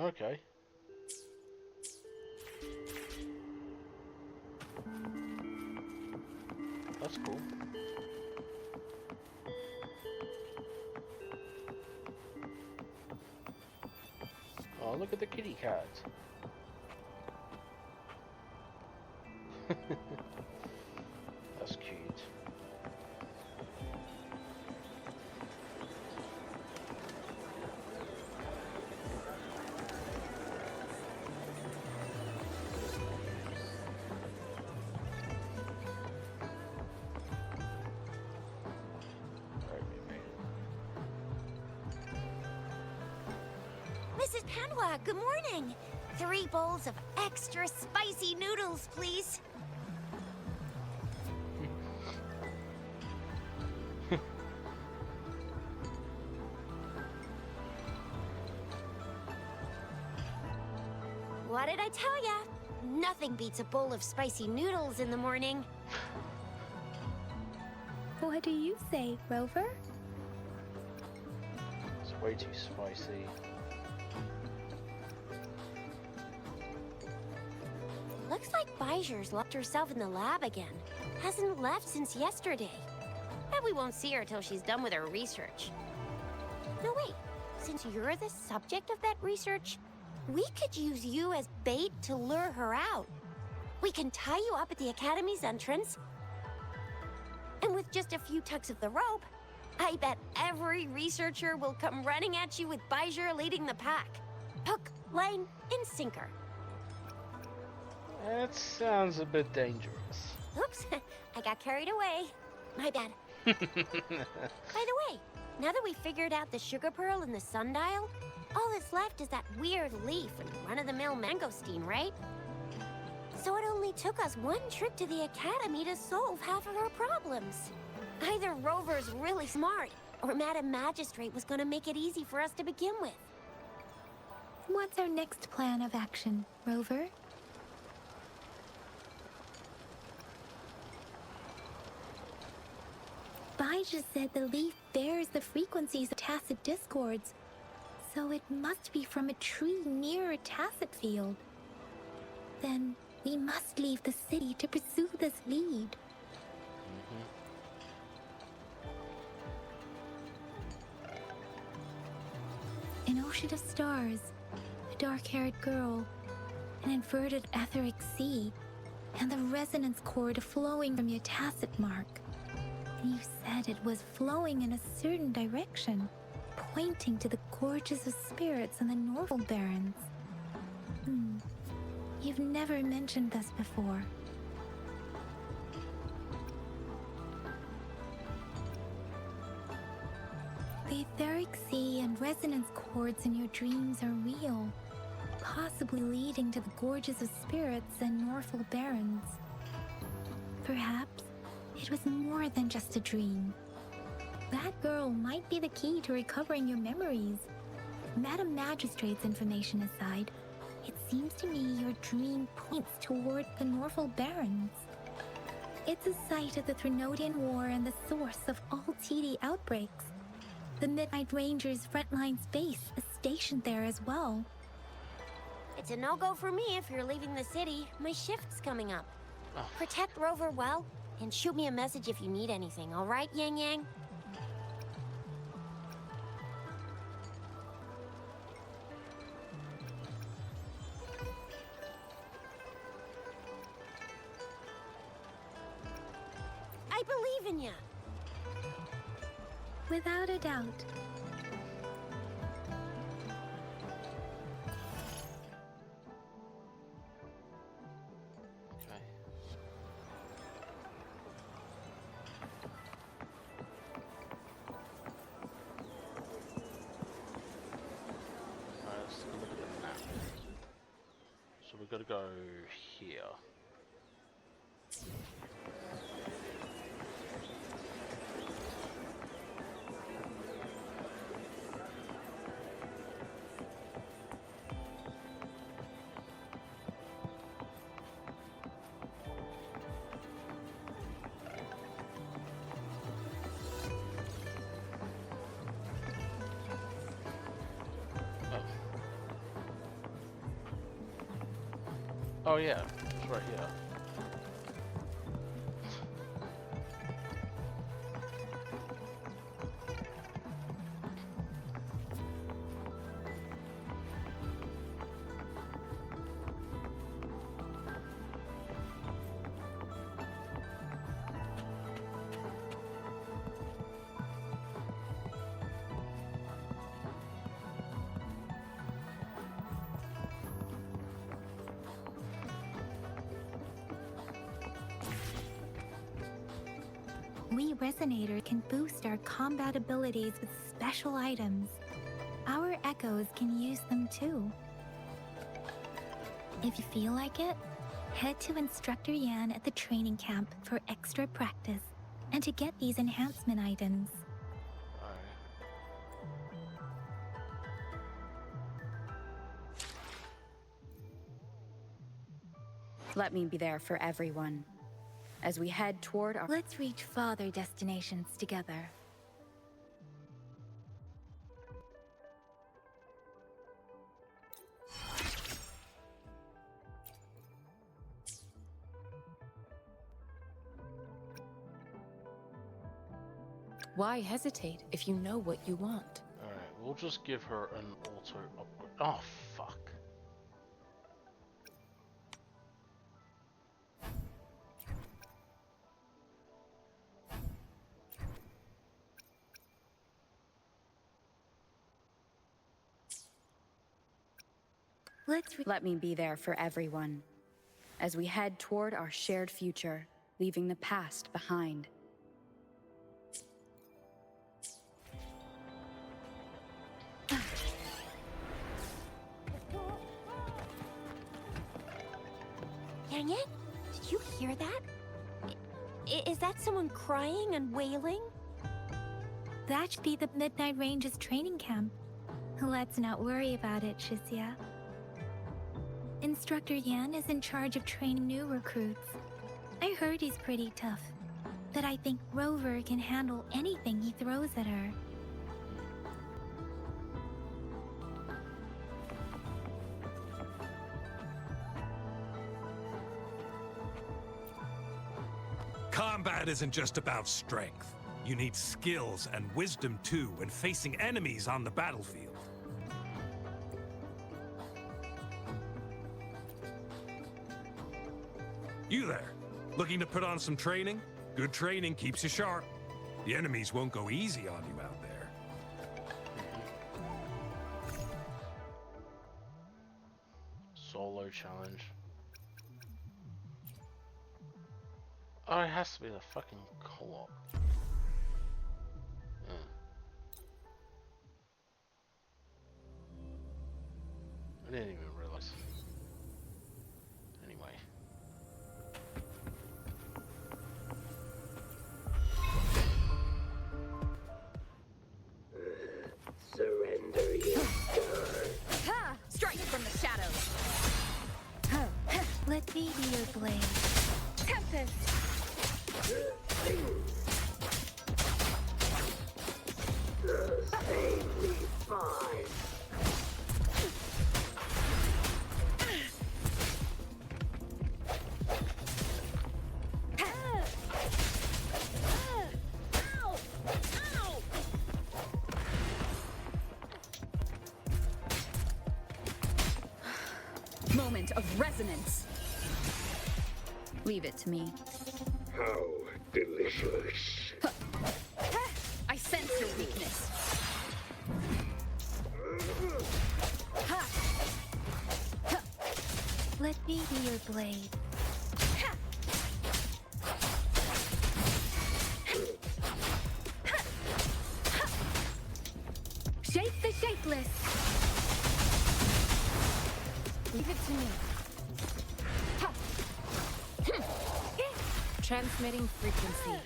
Okay. That's cool. Oh, look at the kitty cat. That's cute. Mrs. Panwa, good morning. 3 bowls of extra spicy noodles, please. What did I tell ya? Nothing beats a bowl of spicy noodles in the morning. What do you say, Rover? It's way too spicy. Looks like Baizhi's locked herself in the lab again. Hasn't left since yesterday. Bet we won't see her till she's done with her research. No, wait. Since you're the subject of that research, we could use you as bait to lure her out. We can tie you up at the Academy's entrance, and with just a few tugs of the rope, I bet every researcher will come running at you with Baizhi leading the pack. Hook, line, and sinker. That sounds a bit dangerous. Oops, I got carried away. My bad. By the way, now that we figured out the sugar pearl and the sundial, all that's left is that weird leaf and run-of-the-mill mangosteen, right? So it only took us 1 trip to the Academy to solve half of our problems. Either Rover's really smart, or Madam Magistrate was gonna make it easy for us to begin with. What's our next plan of action, Rover? Baizhi said the leaf bears the frequencies of tacit discords, so it must be from a tree near a tacit field. Then we must leave the city to pursue this lead. An ocean of stars, a dark-haired girl, an inverted etheric sea, and the resonance cord flowing from your tacit mark. You said it was flowing in a certain direction, pointing to the gorges of spirits and the Norval Barrens. You've never mentioned this before. The etheric sea and resonance cords in your dreams are real, possibly leading to the gorges of spirits and Norval Barrens. Perhaps it was more than just a dream. That girl might be the key to recovering your memories. Madam Magistrate's information aside, it seems to me your dream points toward the Norval Barrens. It's a site of the Threnodian War and the source of all TD outbreaks. The Midnight Rangers' frontline base is stationed there as well. It's a no-go for me if you're leaving the city. My shift's coming up. Oh. Protect Rover well, and shoot me a message if you need anything, all right, Yangyang? I believe in ya. Without a doubt. Okay. Let's look at the map. So we've got to go here. Oh yeah, it's right here. We Resonators can boost our combat abilities with special items. Our echoes can use them too. If you feel like it, head to Instructor Yan at the training camp for extra practice and to get these enhancement items. Let me be there for everyone as we head toward our... Let's reach farther destinations together. Why hesitate if you know what you want? Alright, we'll just give her an auto upgrade. Oh, fuck. Let me be there for everyone as we head toward our shared future, leaving the past behind. Yangyang, did you hear that? Is that someone crying and wailing? That should be the Midnight Ranges training camp. Let's not worry about it, Chixia. Instructor Yan is in charge of training new recruits. I heard he's pretty tough, but I think Rover can handle anything he throws at her. Combat isn't just about strength. You need skills and wisdom too when facing enemies on the battlefield. You there, looking to put on some training? Good training keeps you sharp. The enemies won't go easy on you out there. Solo challenge. Oh, it has to be the fucking co-op. I didn't even realize. Anyway. Surrender your Strike from the shadows! Let me be your blade. Tempest! Insanely fine. Moment of resonance! Leave it to me. How delicious. I sense your weakness. Let me be your blade. Shape the shapeless! Leave it to me. Transmitting frequency.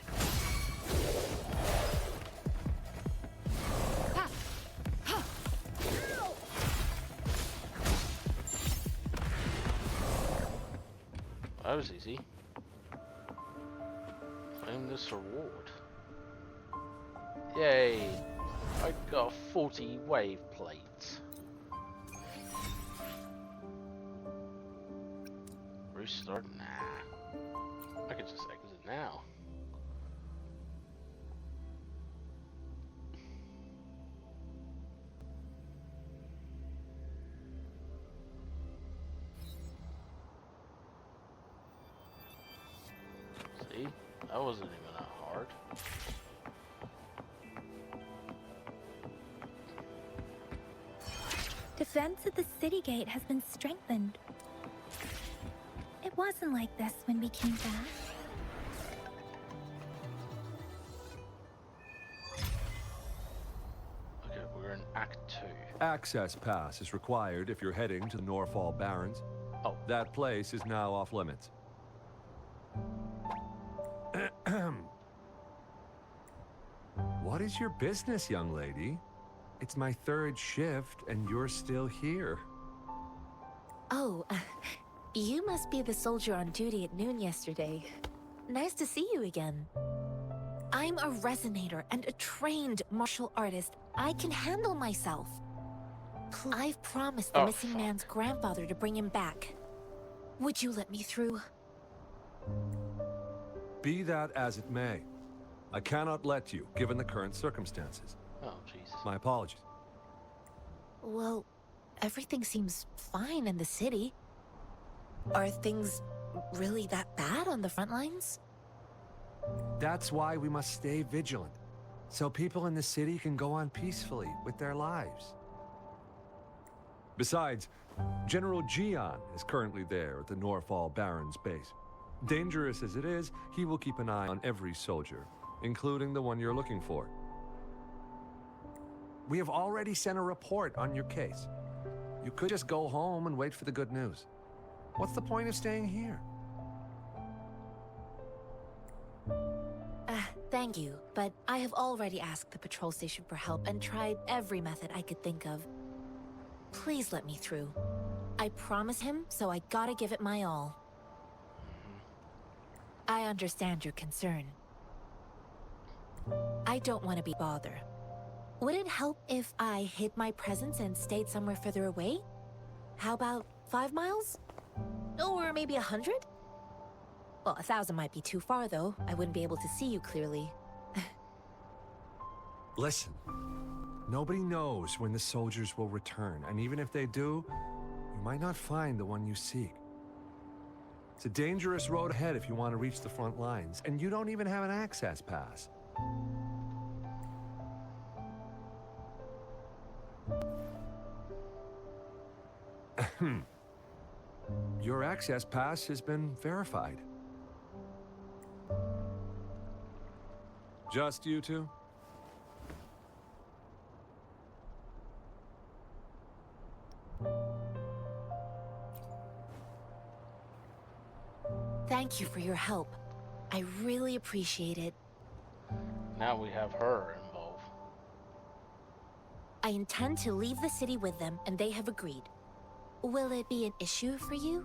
That was easy. Claim this reward. Yay! I got 40 wave plates. start? Nah. I could just exit now. See? That wasn't even that hard. Defense at the city gate has been strengthened. It wasn't like this when we came back. Okay, we're in Act 2. Access pass is required if you're heading to the Norfall Barrens. Oh. That place is now off limits. What is your business, young lady? It's my third shift, and you're still here. Oh, you must be the soldier on duty at noon yesterday. Nice to see you again. I'm a resonator and a trained martial artist. I can handle myself. I've promised the missing man's grandfather to bring him back. Would you let me through? Be that as it may, I cannot let you, given the current circumstances. Oh, Jesus. My apologies. Well, everything seems fine in the city. Are things really that bad on the front lines? That's why we must stay vigilant, so people in the city can go on peacefully with their lives. Besides, General Jian is currently there at the Norfall Barrens base. Dangerous as it is, he will keep an eye on every soldier, including the one you're looking for. We have already sent a report on your case. You could just go home and wait for the good news. What's the point of staying here? Thank you, but I have already asked the patrol station for help and tried every method I could think of. Please let me through. I promise him, so I gotta give it my all. I understand your concern. I don't want to be bothered. Would it help if I hid my presence and stayed somewhere further away? How about 5 miles? Or maybe 100? Well, 1,000 might be too far, though. I wouldn't be able to see you clearly. Listen, nobody knows when the soldiers will return, and even if they do, you might not find the one you seek. It's a dangerous road ahead if you want to reach the front lines, and you don't even have an access pass. Your access pass has been verified. Just you two? Thank you for your help. I really appreciate it. Now we have her involved. I intend to leave the city with them, and they have agreed. Will it be an issue for you?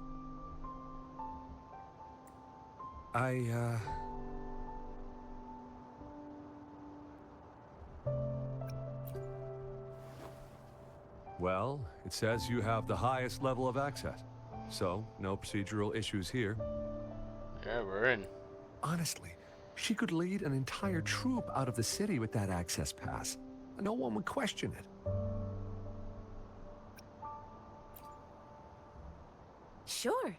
Well, it says you have the highest level of access, so no procedural issues here. Yeah, we're in. Honestly, she could lead an entire troop out of the city with that access pass. No one would question it. Sure.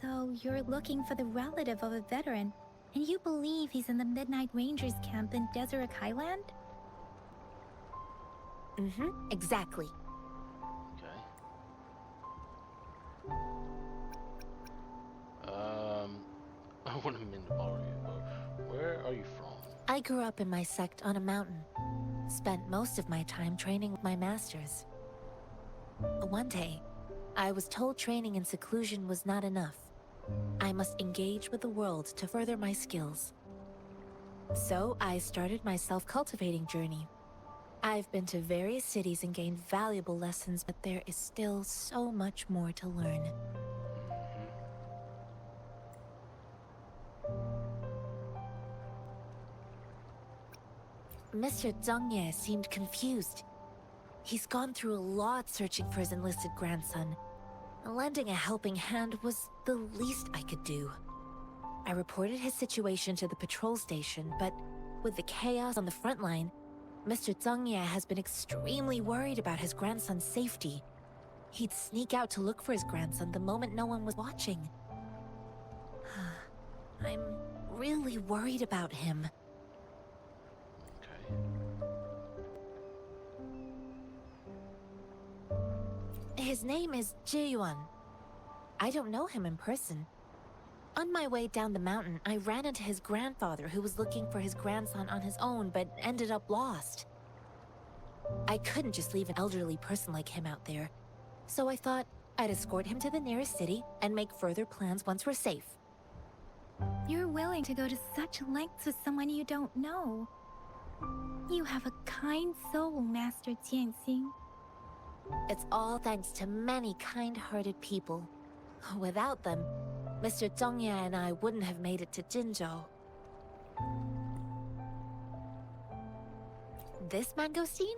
So you're looking for the relative of a veteran, and you believe he's in the Midnight Rangers camp in Deseret Highland? Exactly. Okay. I wouldn't mean to bother you, but where are you from? I grew up in my sect on a mountain. Spent most of my time training with my masters. One day, I was told training in seclusion was not enough. I must engage with the world to further my skills. So I started my self-cultivating journey. I've been to various cities and gained valuable lessons, but there is still so much more to learn. Mr. Zhengye seemed confused. He's gone through a lot searching for his enlisted grandson. Lending a helping hand was the least I could do. I reported his situation to the patrol station, but with the chaos on the front line, Mr. Zhengye has been extremely worried about his grandson's safety. He'd sneak out to look for his grandson the moment no one was watching. I'm really worried about him. Okay. His name is Jiyuan. I don't know him in person. On my way down the mountain, I ran into his grandfather who was looking for his grandson on his own but ended up lost. I couldn't just leave an elderly person like him out there, so I thought I'd escort him to the nearest city and make further plans once we're safe. You're willing to go to such lengths with someone you don't know. You have a kind soul, Master Jianxing. It's all thanks to many kind-hearted people. Without them, Mr. Zhengye and I wouldn't have made it to Jinzhou. This mangosteen?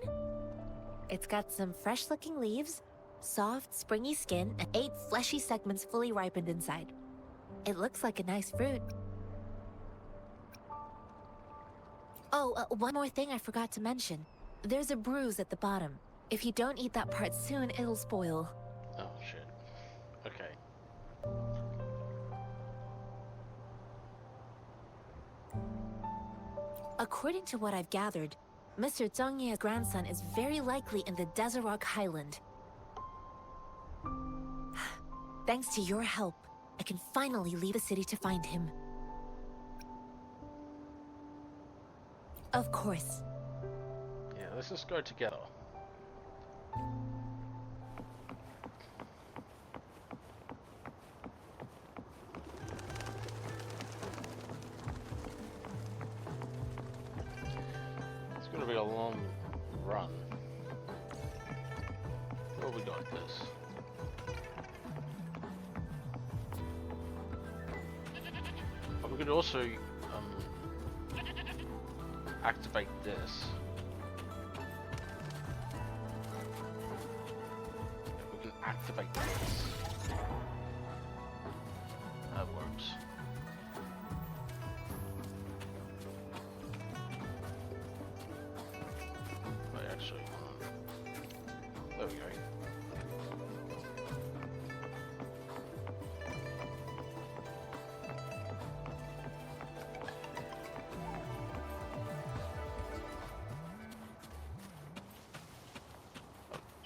It's got some fresh-looking leaves, soft, springy skin, and 8 fleshy segments fully ripened inside. It looks like a nice fruit. Oh, one more thing I forgot to mention. There's a bruise at the bottom. If you don't eat that part soon, it'll spoil. Oh, shit. Okay. According to what I've gathered, Mr. Zhengye's grandson is very likely in the Desert Highland. Thanks to your help, I can finally leave the city to find him. Of course. Yeah, let's just go together. It's gonna be a long run. What we got this? But we could also activate this. We can activate this. That works. Wait, actually, there we go.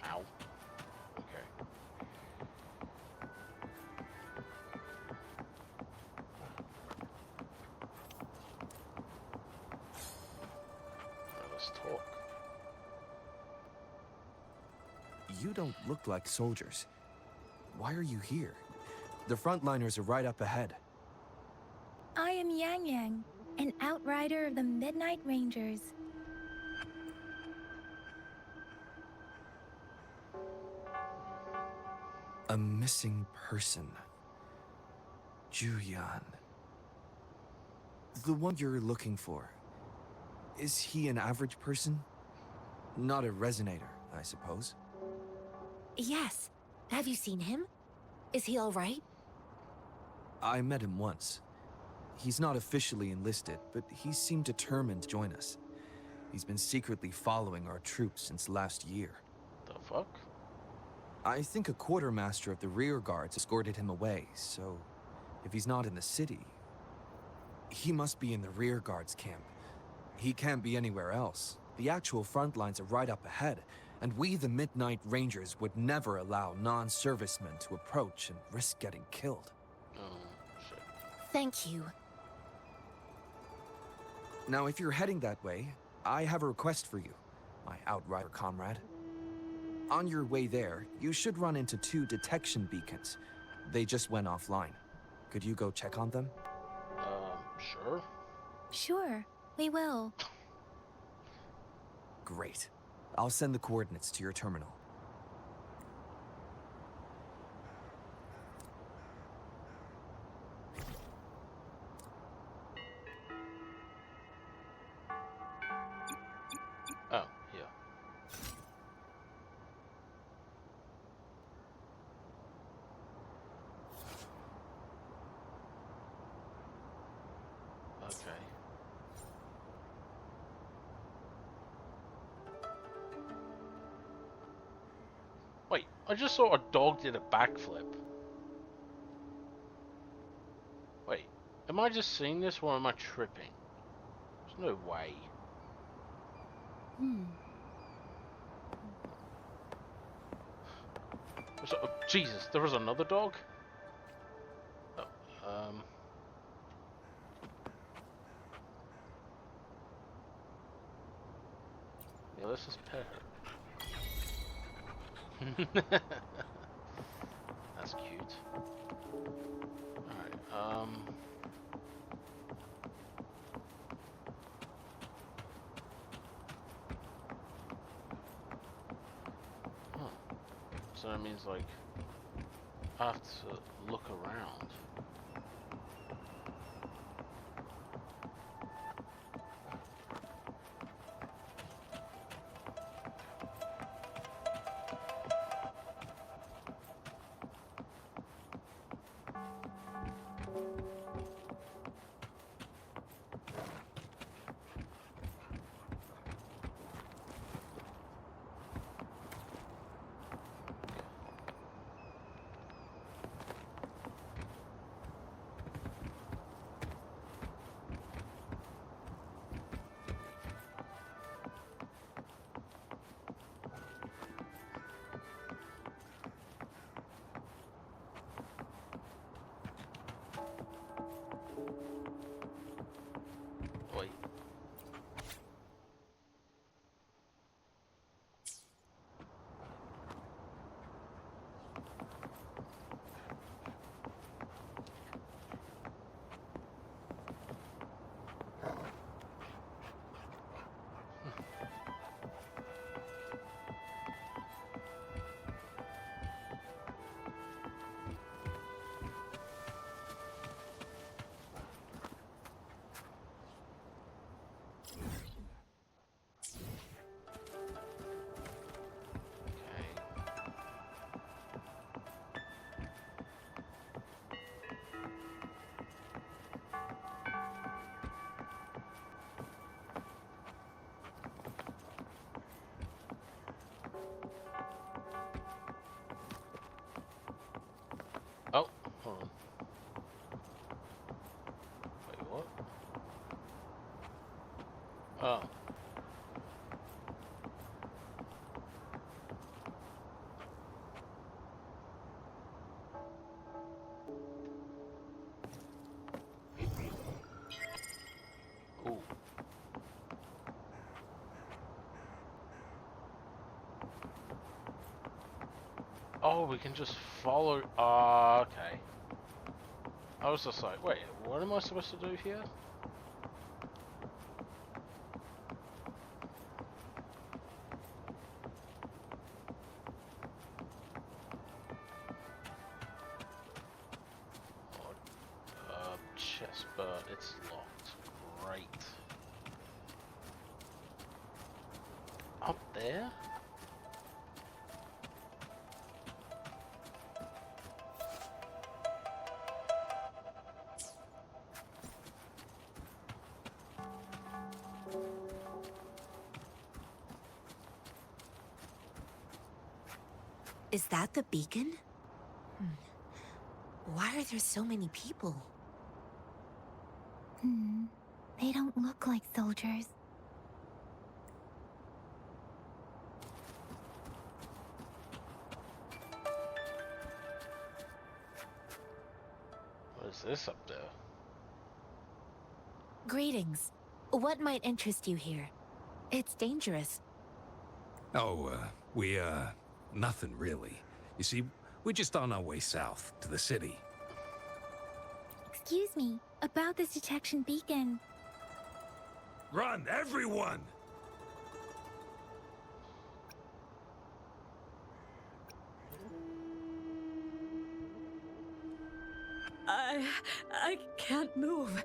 Ow. Okay. Now let's talk. You don't look like soldiers. Why are you here? The frontliners are right up ahead. I am Yangyang, an outrider of the Midnight Rangers. A missing person. Juyan. The one you're looking for. Is he an average person? Not a resonator, I suppose. Yes. Have you seen him? Is he all right? I met him once. He's not officially enlisted, but he seemed determined to join us. He's been secretly following our troops since last year. The fuck? I think a quartermaster of the rear guards escorted him away, so if he's not in the city, he must be in the rear guards camp. He can't be anywhere else. The actual front lines are right up ahead, and we, the Midnight Rangers, would never allow non-servicemen to approach and risk getting killed. Oh, shit. Thank you. Now, if you're heading that way, I have a request for you, my outrider comrade. On your way there, you should run into 2 detection beacons. They just went offline. Could you go check on them? Sure. Sure, we will. Great. I'll send the coordinates to your terminal. I just saw a dog did a backflip. Wait, am I just seeing this or am I tripping? There's no way. Oh, Jesus, there was another dog? Oh, yeah, let's just pet her. That's cute. Alright, huh. So that means, like, I have to look around. Wait. Oh, hold on. Wait, what? Oh. Ooh. Oh, we can just follow. Okay. I was just like, wait, what am I supposed to do here? Chest, but it's locked. Great. Up there? Is that the beacon? Why are there so many people? They don't look like soldiers. What is this up there? Greetings. What might interest you here? It's dangerous. Oh, nothing really. You see, we're just on our way south to the city. Excuse me, about this detection beacon. Run, everyone! I can't move.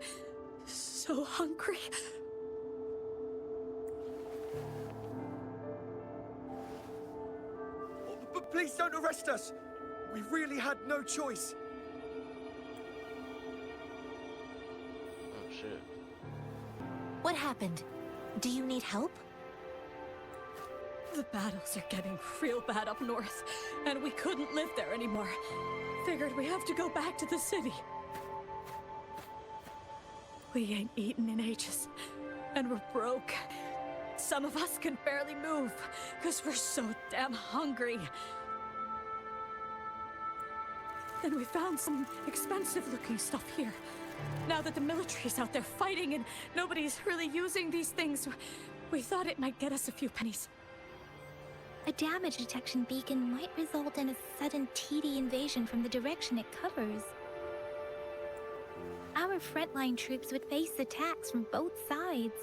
So hungry. But please don't arrest us! We really had no choice. Oh shit. What happened? Do you need help? The battles are getting real bad up north, and we couldn't live there anymore. Figured we have to go back to the city. We ain't eaten in ages, and we're broke. Some of us can barely move, because we're so damn hungry. Then we found some expensive-looking stuff here. Now that the military's out there fighting and nobody's really using these things, we thought it might get us a few pennies. A damage detection beacon might result in a sudden TD invasion from the direction it covers. Our frontline troops would face attacks from both sides.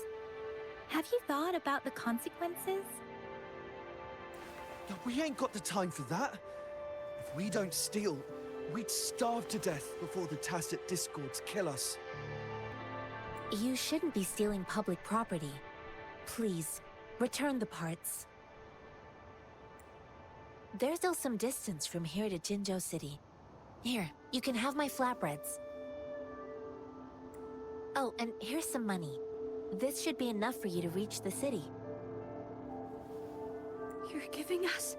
Have you thought about the consequences? We ain't got the time for that. If we don't steal, we'd starve to death before the tacit discords kill us. You shouldn't be stealing public property. Please, return the parts. There's still some distance from here to Jinzhou City. Here, you can have my flatbreads. Oh, and here's some money. This should be enough for you to reach the city. You're giving us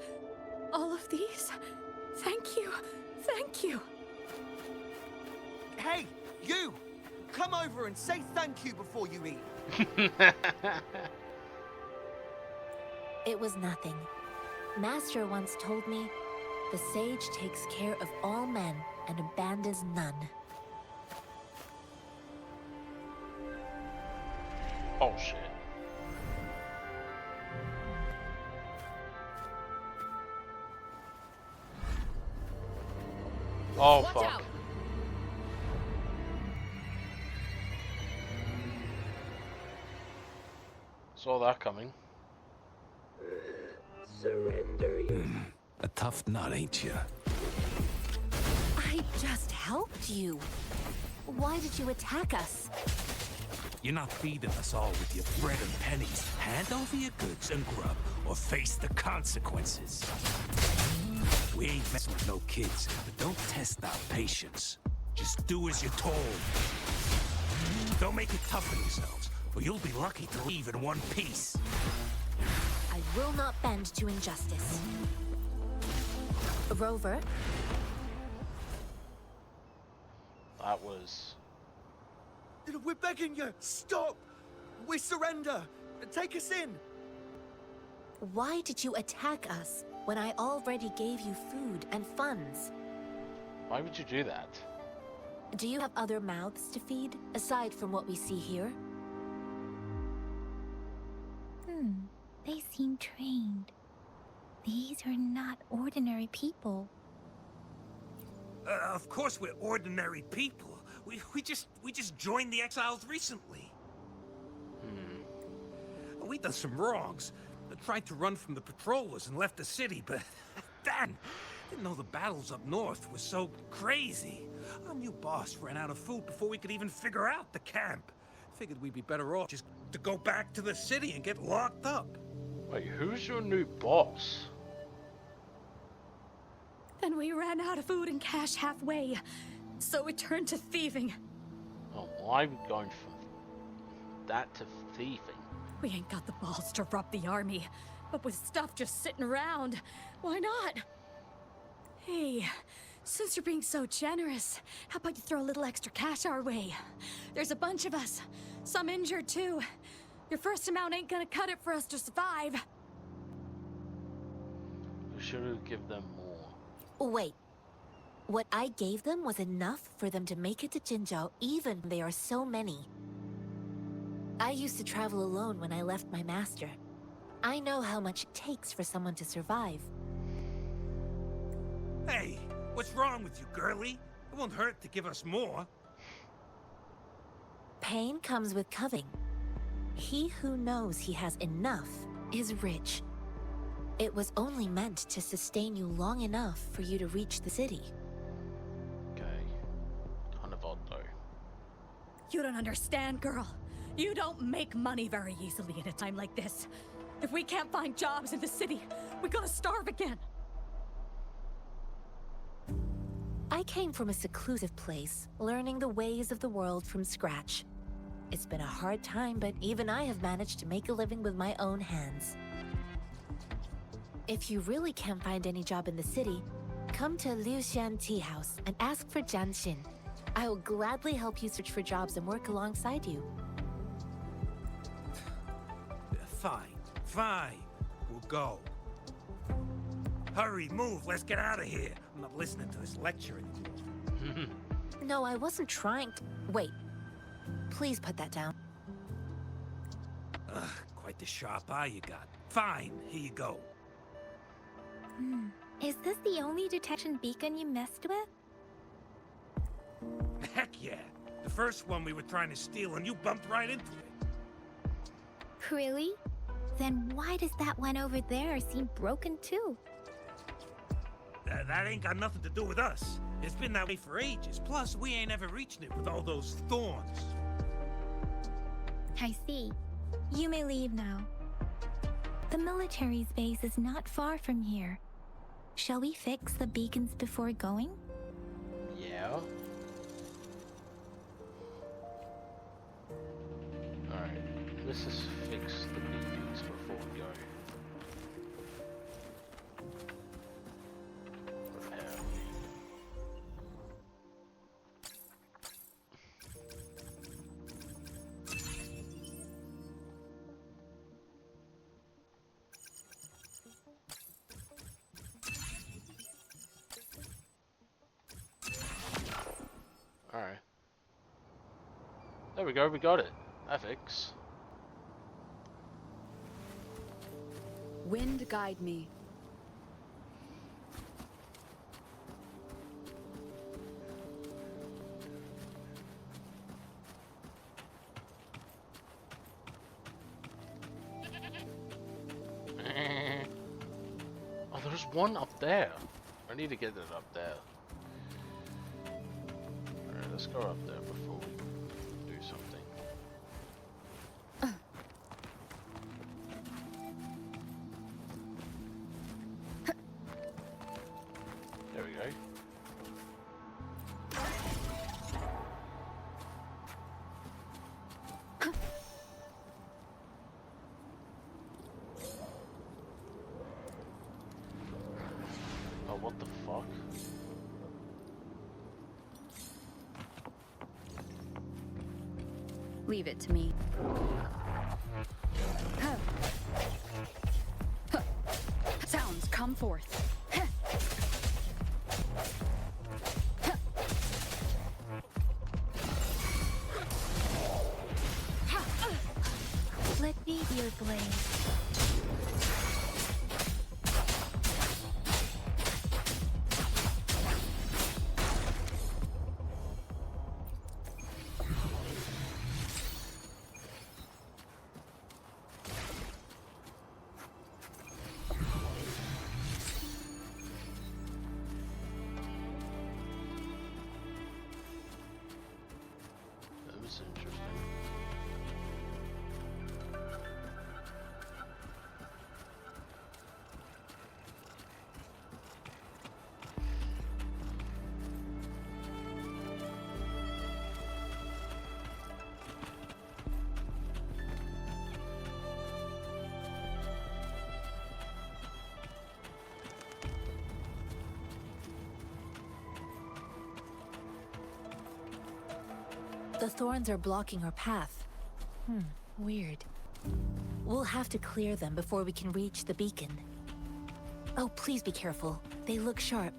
all of these? Thank you. Thank you. Hey, you! Come over and say thank you before you eat. It was nothing. Master once told me, the sage takes care of all men and abandons none. Oh shit. Oh Watch fuck. out. Saw that coming. Surrender you. A tough nut, ain't you? I just helped you. Why did you attack us? You're not feeding us all with your bread and pennies. Hand over your goods and grub, or face the consequences. We ain't messing with no kids, but don't test our patience. Just do as you're told. Don't make it tough on yourselves, or you'll be lucky to leave in one piece. I will not bend to injustice. Rover, That was... We're begging you, stop! We surrender! Take us in! why did you attack us when I already gave you food and funds? Why would you do that? Do you have other mouths to feed, aside from what we see here? They seem trained. These are not ordinary people. Of course we're ordinary people. We just joined the exiles recently. We done some wrongs. Tried to run from the patrollers and left the city, but Dan didn't know the battles up north were so crazy. Our new boss ran out of food before we could even figure out the camp. Figured we'd be better off just to go back to the city and get locked up. Wait, who's your new boss? Then we ran out of food and cash halfway, so we turned to thieving. Oh, why are we going from that to thieving? We ain't got the balls to rob the army, but with stuff just sitting around, why not? Hey, since you're being so generous, how about you throw a little extra cash our way? There's a bunch of us, some injured too. Your first amount ain't gonna cut it for us to survive. We should give them more. Wait. What I gave them was enough for them to make it to Jinzhou, even when there are so many. I used to travel alone when I left my master. I know how much it takes for someone to survive. Hey, what's wrong with you, girlie? It won't hurt to give us more. Pain comes with coveting. He who knows he has enough is rich. It was only meant to sustain you long enough for you to reach the city. Okay. Kind of odd though. You don't understand, girl. You don't make money very easily at a time like this. If we can't find jobs in the city, we're gonna starve again. I came from a seclusive place, learning the ways of the world from scratch. It's been a hard time, but even I have managed to make a living with my own hands. If you really can't find any job in the city, come to Liu Xian Tea House and ask for Jian Xin. I will gladly help you search for jobs and work alongside you. Fine, fine. We'll go. Hurry, move, let's get out of here. I'm not listening to this lecture anymore. No, I wasn't trying to... Wait. Please put that down. Ugh, quite the sharp eye you got. Fine, here you go. Is this the only detection beacon you messed with? Heck yeah. The first one we were trying to steal and you bumped right into it. Really? Then why does that one over there seem broken too? That ain't got nothing to do with us. It's been that way for ages. Plus, we ain't ever reaching it with all those thorns. I see. You may leave now. The military's base is not far from here. Shall we fix the beacons before going? Yeah. Alright, let's just fix the beacons before we go. Repair. Alright. There we go, we got it. That fix. Wind guide me. Oh, there's one up there. I need to get it up there. Alright, let's go up there before we do something. There we go. Oh, what the fuck? Leave it to me. Huh. Huh. Sounds come forth. Huh. Huh. Let me be your blade. That was interesting. The thorns are blocking our path. Weird. We'll have to clear them before we can reach the beacon. Oh, please be careful. They look sharp.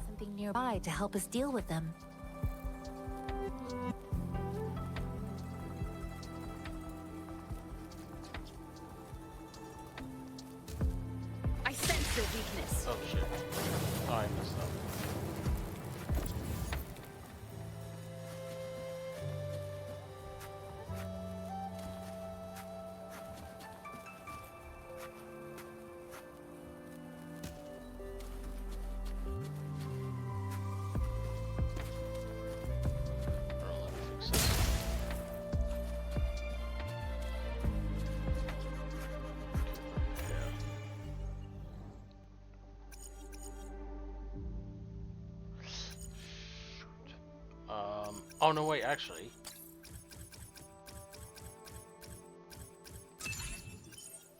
Something nearby to help us deal with them. I sense your weakness. Oh shit. Oh, I messed up. Oh no, wait, actually.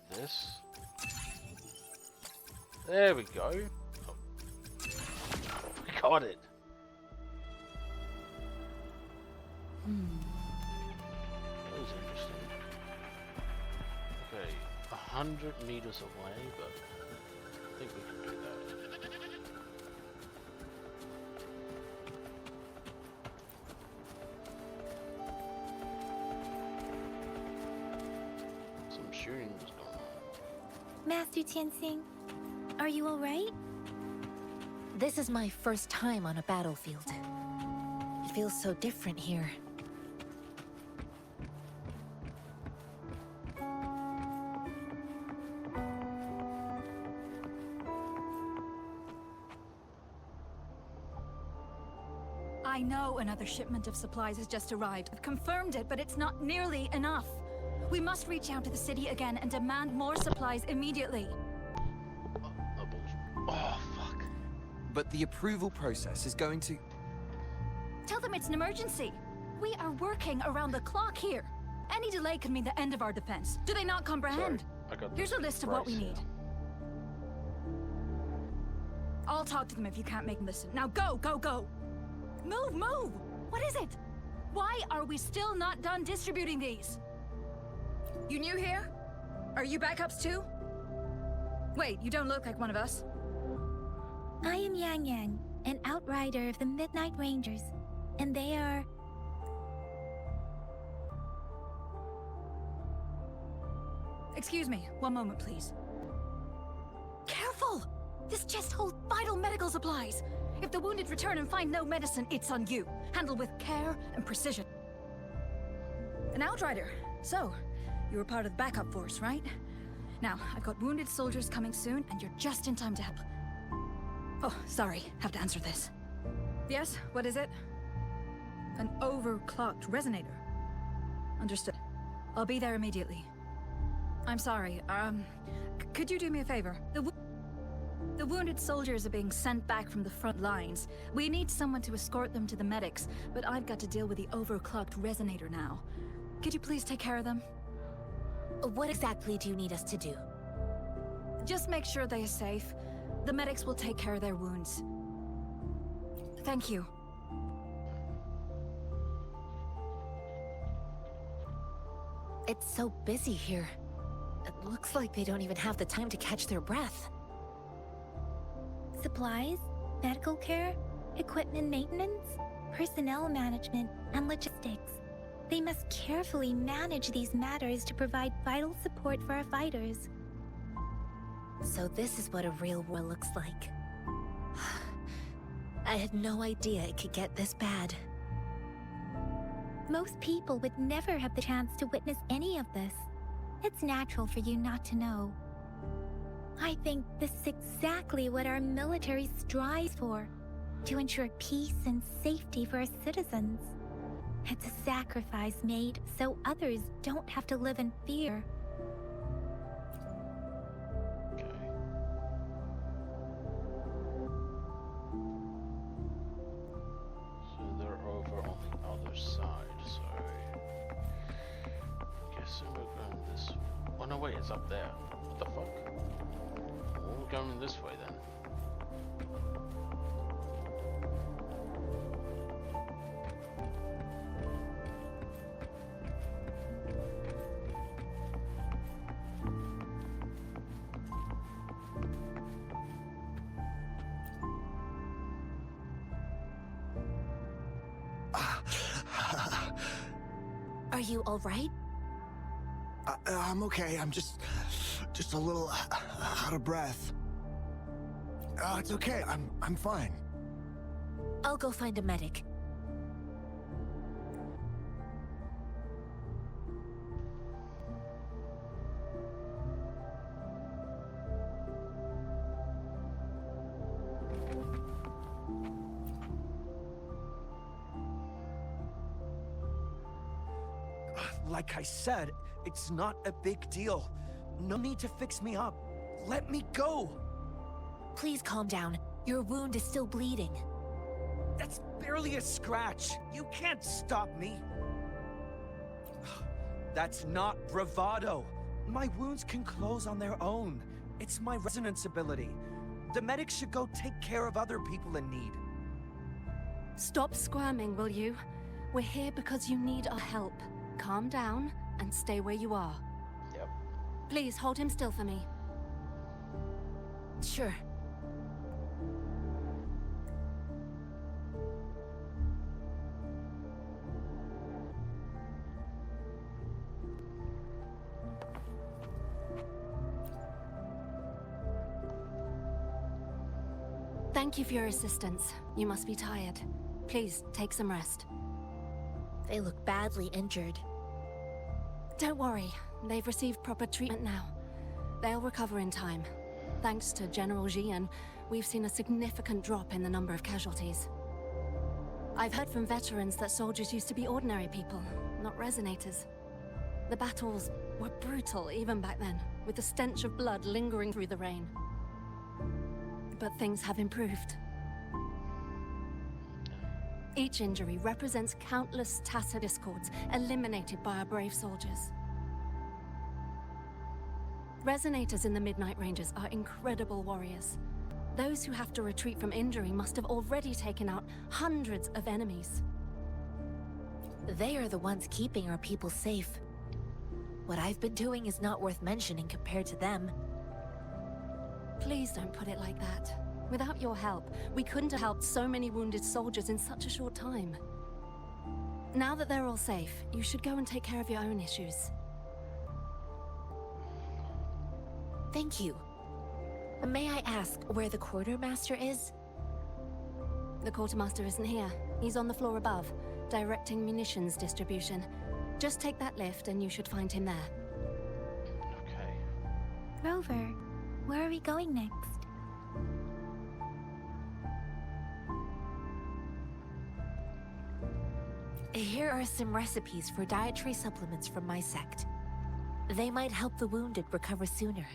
This. There we go. Oh. We got it. That was interesting. Okay, 100 meters away, but I think we can do that. Some shooting was going on. Master Tianxing, are you alright? This is my first time on a battlefield. It feels so different here. I know another shipment of supplies has just arrived. I've confirmed it, but it's not nearly enough. We must reach out to the city again and demand more supplies immediately. Oh, fuck. But the approval process is going to... Tell them it's an emergency. We are working around the clock here. Any delay could mean the end of our defense. Do they not comprehend? Sorry, I got Here's a list of what we need. I'll talk to them if you can't make them listen. Now go, go, go! Move, move! What is it? Why are we still not done distributing these? You new here? Are you backups too? Wait, you don't look like one of us. I am Yangyang, an outrider of the Midnight Rangers, and they are... Excuse me, one moment please. Careful! This chest holds vital medical supplies. If the wounded return and find no medicine, it's on you. Handle with care and precision. An outrider. So, you were part of the backup force, right? Now, I've got wounded soldiers coming soon, and you're just in time to help. Oh, sorry, have to answer this. Yes, what is it? An overclocked resonator. Understood. I'll be there immediately. I'm sorry, could you do me a favor? The wounded soldiers are being sent back from the front lines. We need someone to escort them to the medics, but I've got to deal with the overclocked resonator now. Could you please take care of them? What exactly do you need us to do? Just make sure they're safe. The medics will take care of their wounds. Thank you. It's so busy here. It looks like they don't even have the time to catch their breath. Supplies, medical care, equipment maintenance, personnel management, and logistics. They must carefully manage these matters to provide vital support for our fighters. So this is what a real war looks like. I had no idea it could get this bad. Most people would never have the chance to witness any of this. It's natural for you not to know. I think this is exactly what our military strives for, to ensure peace and safety for our citizens. It's a sacrifice made so others don't have to live in fear. Okay. So they're over on the other side, so... Guessing we're going this way. Oh no, wait, it's up there. What the fuck? We're going this way then. Are you all right? I'm okay. I'm just a little out of breath. It's okay. I'm fine. I'll go find a medic. Like I said, it's not a big deal. No need to fix me up. Let me go! Please calm down. Your wound is still bleeding. That's barely barely a scratch. You can't stop me. That's not bravado. My wounds can close on their own. It's my resonance ability. The medics should go take care of other people in need. Stop squirming, will you? We're here because you need our help. Calm down and stay where you are. Yep. Please hold him still for me. Sure. Thank you for your assistance. You must be tired. Please, take some rest. They look badly injured. Don't worry. They've received proper treatment now. They'll recover in time. Thanks to General Jian, we've seen a significant drop in the number of casualties. I've heard from veterans that soldiers used to be ordinary people, not resonators. The battles were brutal even back then, with the stench of blood lingering through the rain. But things have improved. Each injury represents countless tacit discords eliminated by our brave soldiers. Resonators in the Midnight Rangers are incredible warriors. Those who have to retreat from injury must have already taken out hundreds of enemies. They are the ones keeping our people safe. What I've been doing is not worth mentioning compared to them. Please don't put it like that. Without your help, we couldn't have helped so many wounded soldiers in such a short time. Now that they're all safe, you should go and take care of your own issues. Thank you. May I ask where the quartermaster is? The quartermaster isn't here. He's on the floor above, directing munitions distribution. Just take that lift and you should find him there. Okay. Rover, where are we going next? Here are some recipes for dietary supplements from my sect. They might help the wounded recover sooner.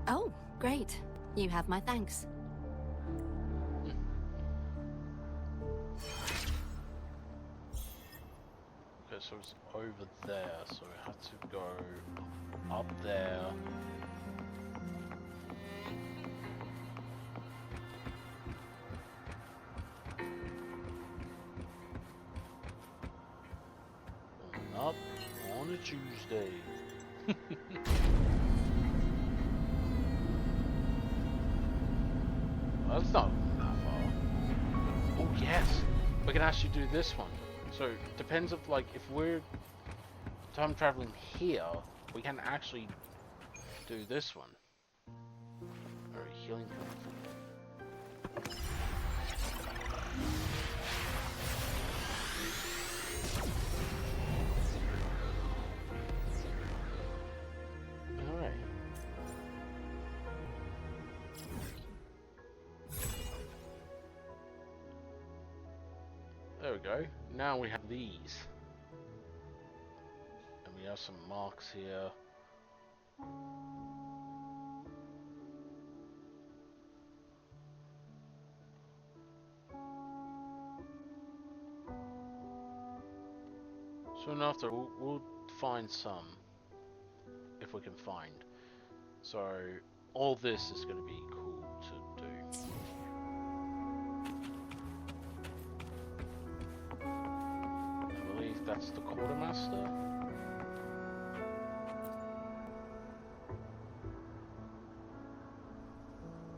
Oh, great. You have my thanks. Okay, so it's over there, so we have to go up there. And up on a Tuesday. That's not that far. Oh yes, we can actually do this one. So it depends of like if we're time traveling here, we can actually do this one. Or healing pool. Alright. There we go. Now we have these. And we have some marks here. Soon after, we'll find some. If we can find. So, all this is going to be cool to do. I believe that's the quartermaster.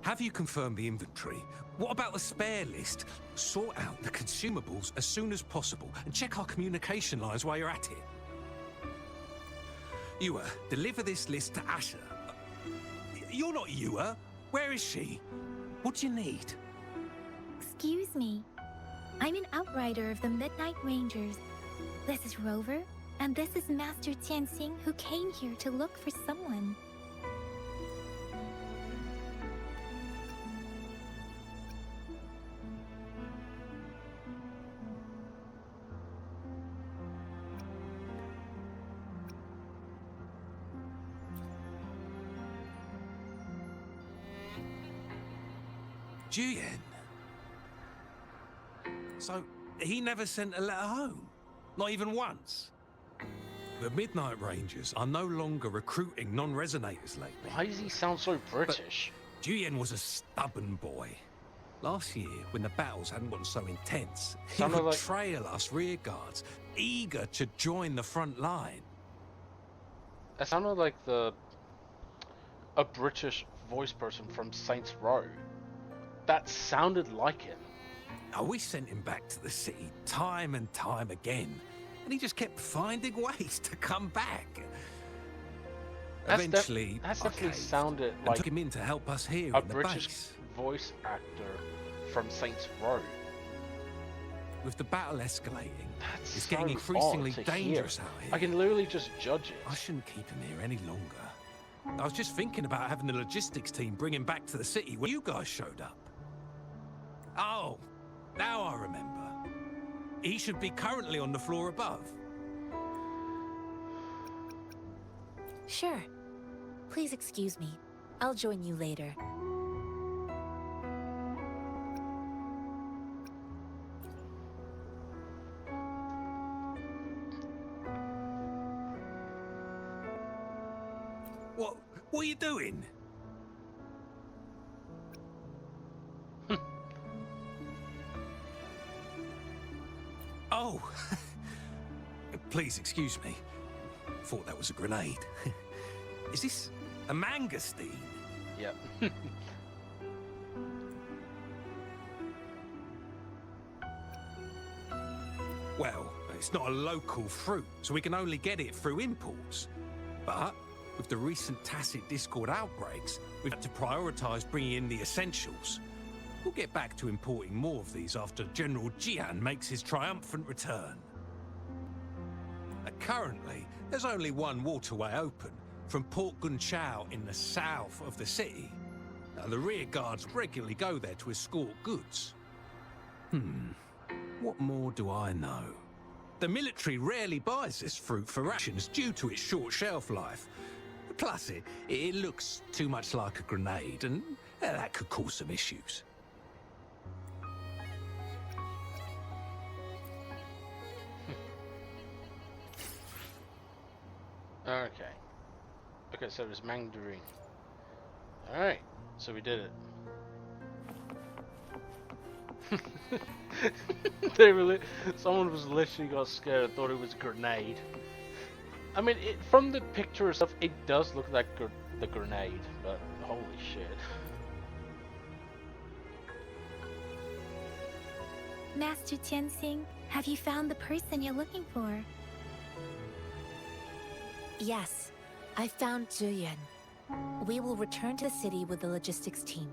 Have you confirmed the inventory? What about the spare list? Sort out the consumables as soon as possible and check our communication lines while you're at it. Yua, deliver this list to Asher. You're not Yua. Where is she? What do you need? Excuse me. I'm an outrider of the Midnight Rangers. This is Rover, and this is Master Tianxing, who came here to look for someone. Jian. So, he never sent a letter home? Not even once? The Midnight Rangers are no longer recruiting non-resonators lately. Why does he sound so British? Julian was a stubborn boy. Last year, when the battles hadn't gotten so intense, he Sounded would like- trail us rearguards, eager to join the front line. That sounded like a British voice person from Saints Row. That sounded like him. Oh, we sent him back to the city time and time again, and he just kept finding ways to come back. Eventually, that's I definitely caved sounded and like took him in to help us here a in the British base. voice actor from Saints Row. With the battle escalating, That's it's so getting increasingly odd to dangerous hear. out here. I can literally just judge I it. shouldn't keep him here any longer. I was just thinking about having the logistics team bring him back to the city when you guys showed up. Oh, now I remember. He should be currently on the floor above. Sure. Please excuse me. I'll join you later. What are you doing? Oh, please excuse me. Thought that was a grenade. Is this a mangosteen? Yep. Well, it's not a local fruit, so we can only get it through imports. But with the recent tacit Discord outbreaks, we've had to prioritize bringing in the essentials. We'll get back to importing more of these after General Jian makes his triumphant return. Currently, there's only one waterway open, from Port Gunchao in the south of the city. The rear guards regularly go there to escort goods. What more do I know? The military rarely buys this fruit for rations due to its short shelf life. Plus, it looks too much like a grenade, and that could cause some issues. Okay. Okay, so it's Mandarin. Alright, so we did it. Someone was literally got scared and thought it was a grenade. I mean, from the picture itself, it does look like the grenade, but holy shit. Master Tianxing, have you found the person you're looking for? Yes, I found Zhuyan. We will return to the city with the logistics team.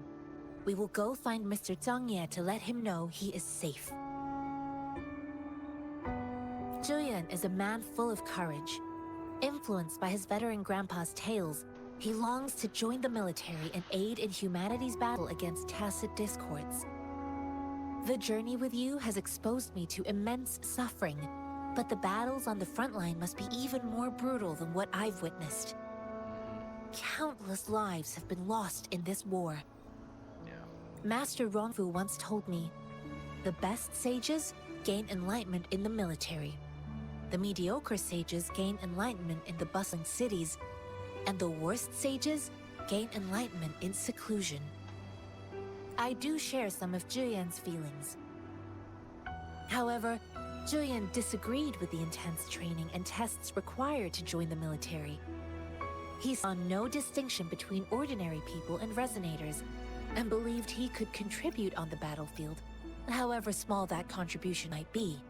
We will go find Mr. Zhang Ye to let him know he is safe. Zhuyan is a man full of courage. Influenced by his veteran grandpa's tales, he longs to join the military and aid in humanity's battle against tacit discords. The journey with you has exposed me to immense suffering, but the battles on the front line must be even more brutal than what I've witnessed. Countless lives have been lost in this war. Yeah. Master Rongfu once told me, the best sages gain enlightenment in the military. The mediocre sages gain enlightenment in the bustling cities, and the worst sages gain enlightenment in seclusion. I do share some of Zhuyan's feelings. However, Zhuyan disagreed with the intense training and tests required to join the military. He saw no distinction between ordinary people and resonators, and believed he could contribute on the battlefield, however small that contribution might be.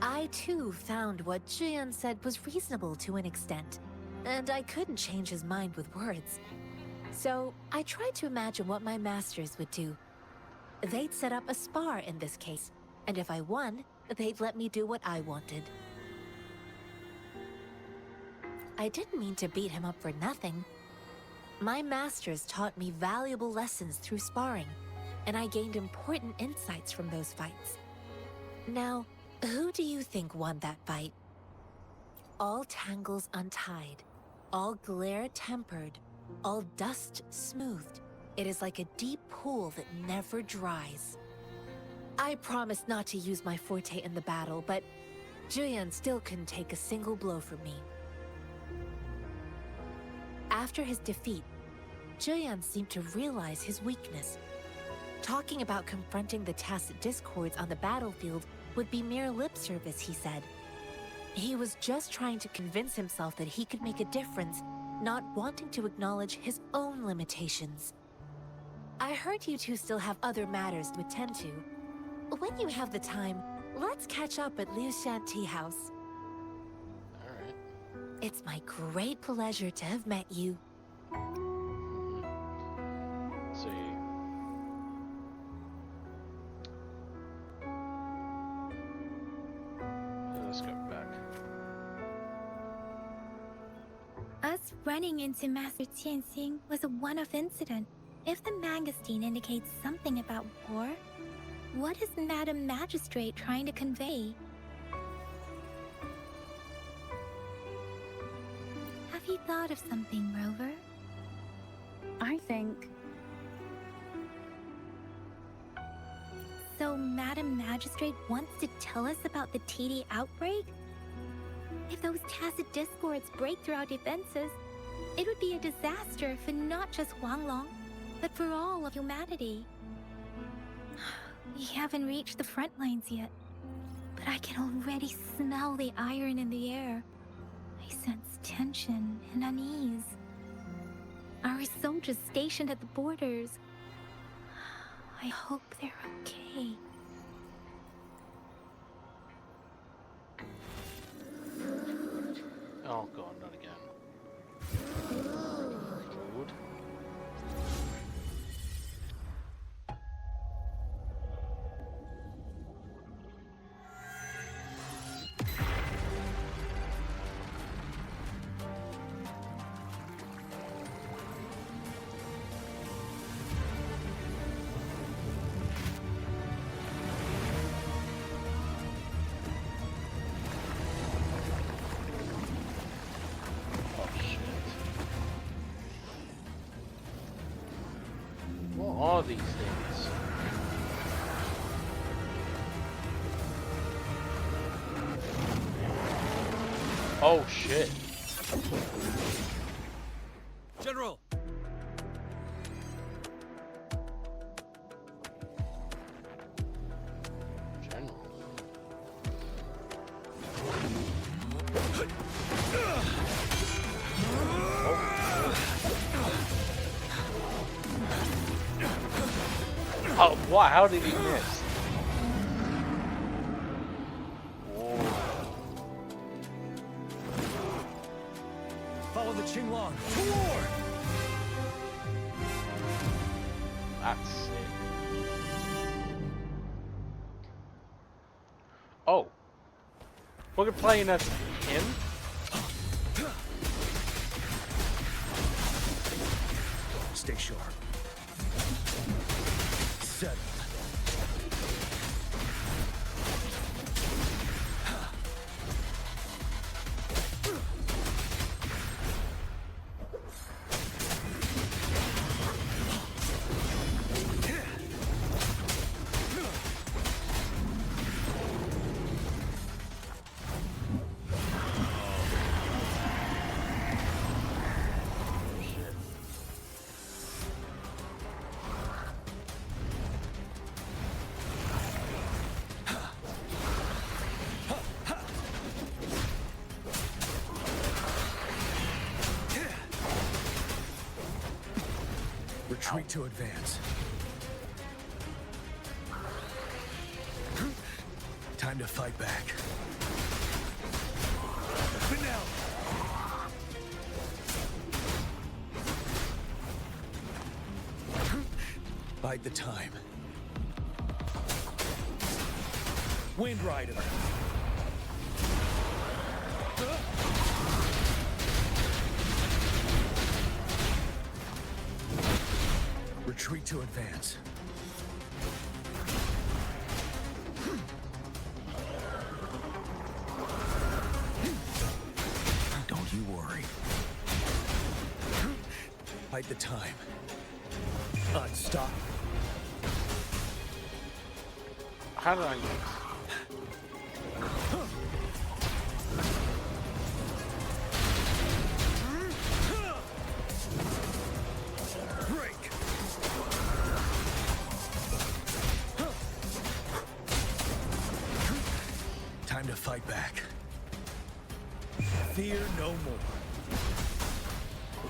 I too found what Zhuyan said was reasonable to an extent, and I couldn't change his mind with words. So I tried to imagine what my masters would do. They'd set up a spar in this case, and if I won, they'd let me do what I wanted. I didn't mean to beat him up for nothing. My masters taught me valuable lessons through sparring, and I gained important insights from those fights. Now, who do you think won that fight? All tangles untied, all glare tempered, all dust smoothed, It is like a deep pool that never dries. I promised not to use my forte in the battle, but Julian still couldn't take a single blow from me. After his defeat, Julian seemed to realize his weakness. Talking about confronting the tacit discords on the battlefield would be mere lip service, he said. He was just trying to convince himself that he could make a difference, not wanting to acknowledge his own limitations. I heard you two still have other matters to attend to. When you have the time, let's catch up at Liu Shan Tea House. Alright. It's my great pleasure to have met you. Let's see. Let's go back. Us running into Master Tianxing was a one-off incident. If the magazine indicates something about war, what is Madam Magistrate trying to convey? Have you thought of something, Rover? I think... So Madam Magistrate wants to tell us about the TD outbreak? If those tacit discords break through our defenses, it would be a disaster for not just Huanglong, but for all of humanity. We haven't reached the front lines yet, but I can already smell the iron in the air. I sense tension and unease. Our soldiers stationed at the borders, I hope they're okay. Oh god, not again. Food. All these things. Oh shit. General! General. Oh, what? How did he miss? Whoa. Follow the Qinglong to war! That's sick. Oh. We're playing as him? Stay sharp. Settle. Retreat to advance. Time to fight back. But now. Bide the time. Wind Rider. Retreat to advance. Don't you worry. Bide the time. Unstop. How did I miss? Break. Time to fight back. Fear no more.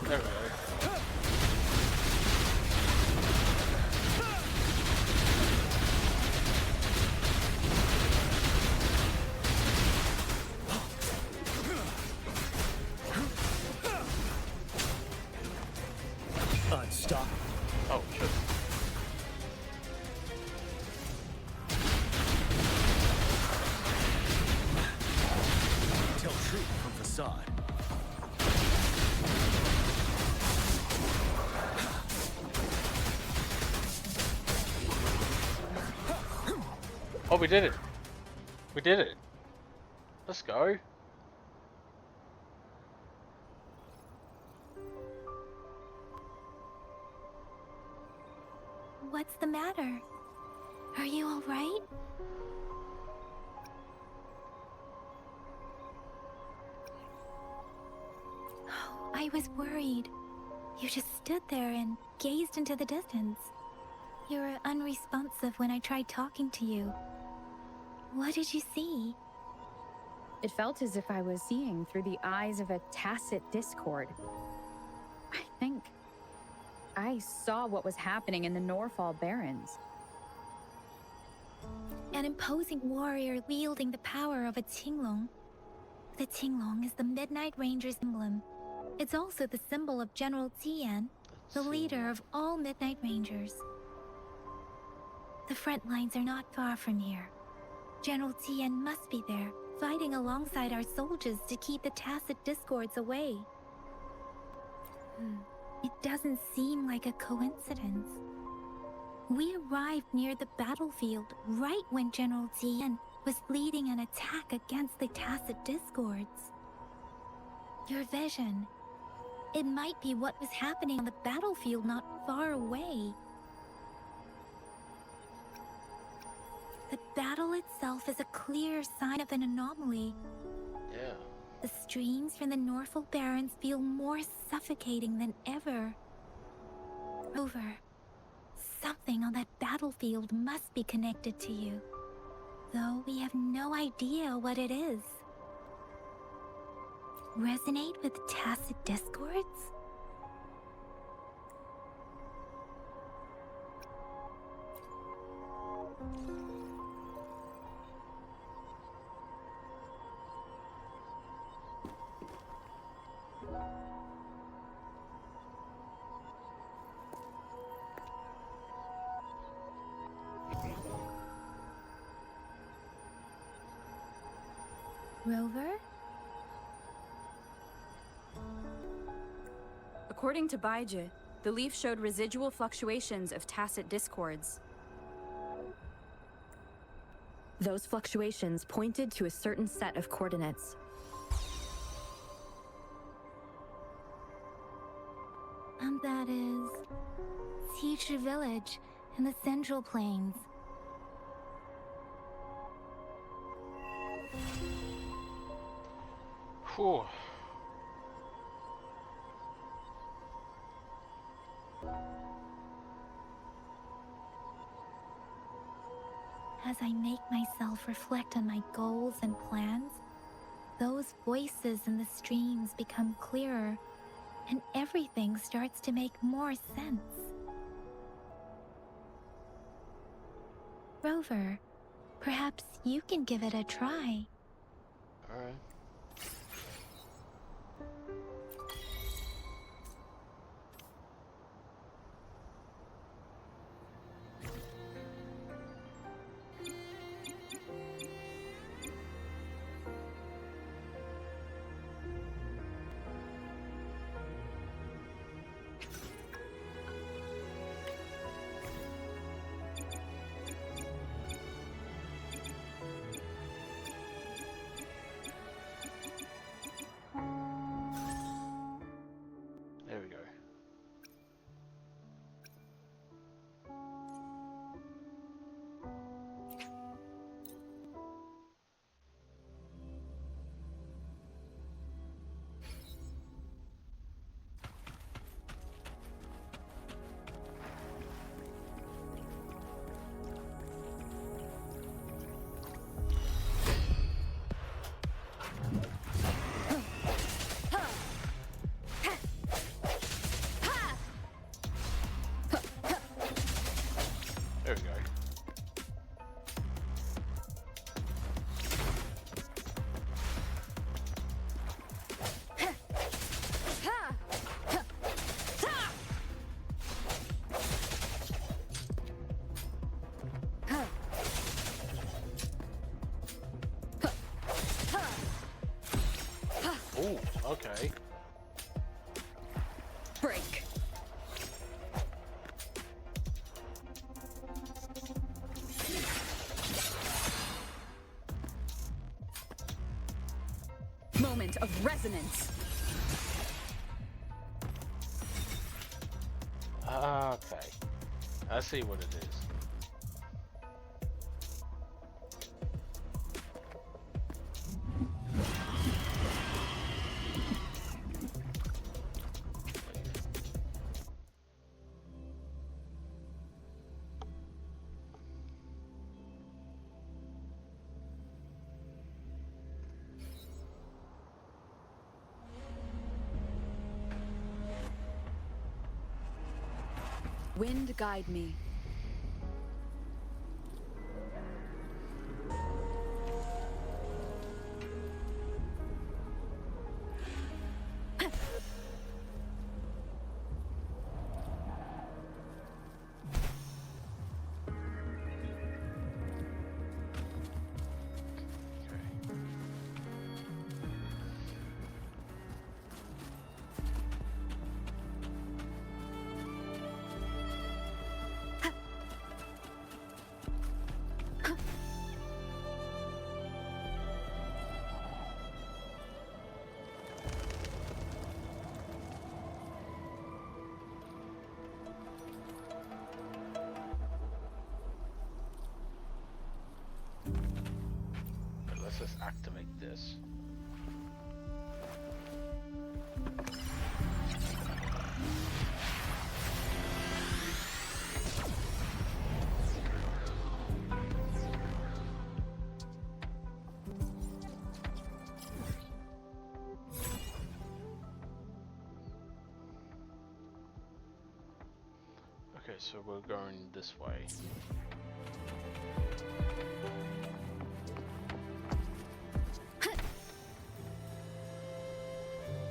There we go. Unstop. Oh, shit. Tell truth from facade. Oh, we did it. We did it. Let's go. What's the matter? Are you all right? Oh, I was worried. You just stood there and gazed into the distance. You were unresponsive when I tried talking to you. What did you see? It felt as if I was seeing through the eyes of a tacit discord. I think I saw what was happening in the Norfall Barrens. An imposing warrior wielding the power of a Tinglong. The Tinglong is the Midnight Ranger's emblem. It's also the symbol of General Tian, the leader of all Midnight Rangers. The front lines are not far from here. General Tian must be there, fighting alongside our soldiers to keep the tacit discords away. It doesn't seem like a coincidence. We arrived near the battlefield right when General Tian was leading an attack against the tacit discords. Your vision. It might be what was happening on the battlefield not far away. The battle itself is a clear sign of an anomaly. Yeah. The streams from the Norfall Barrens feel more suffocating than ever. Rover, something on that battlefield must be connected to you, though we have no idea what it is. Resonate with tacit discords? Rover? According to Baizhi, the leaf showed residual fluctuations of tacit discords. Those fluctuations pointed to a certain set of coordinates. And that is Chixia Village in the Central Plains. Whew. As I make myself reflect on my goals and plans, those voices in the streams become clearer, and everything starts to make more sense. Rover, perhaps you can give it a try. Alright. There we go. Ooh, okay. Break. Moment of resonance. Okay. I see what it is. Wind guide me. Let's just activate this. Okay, so we're going this way.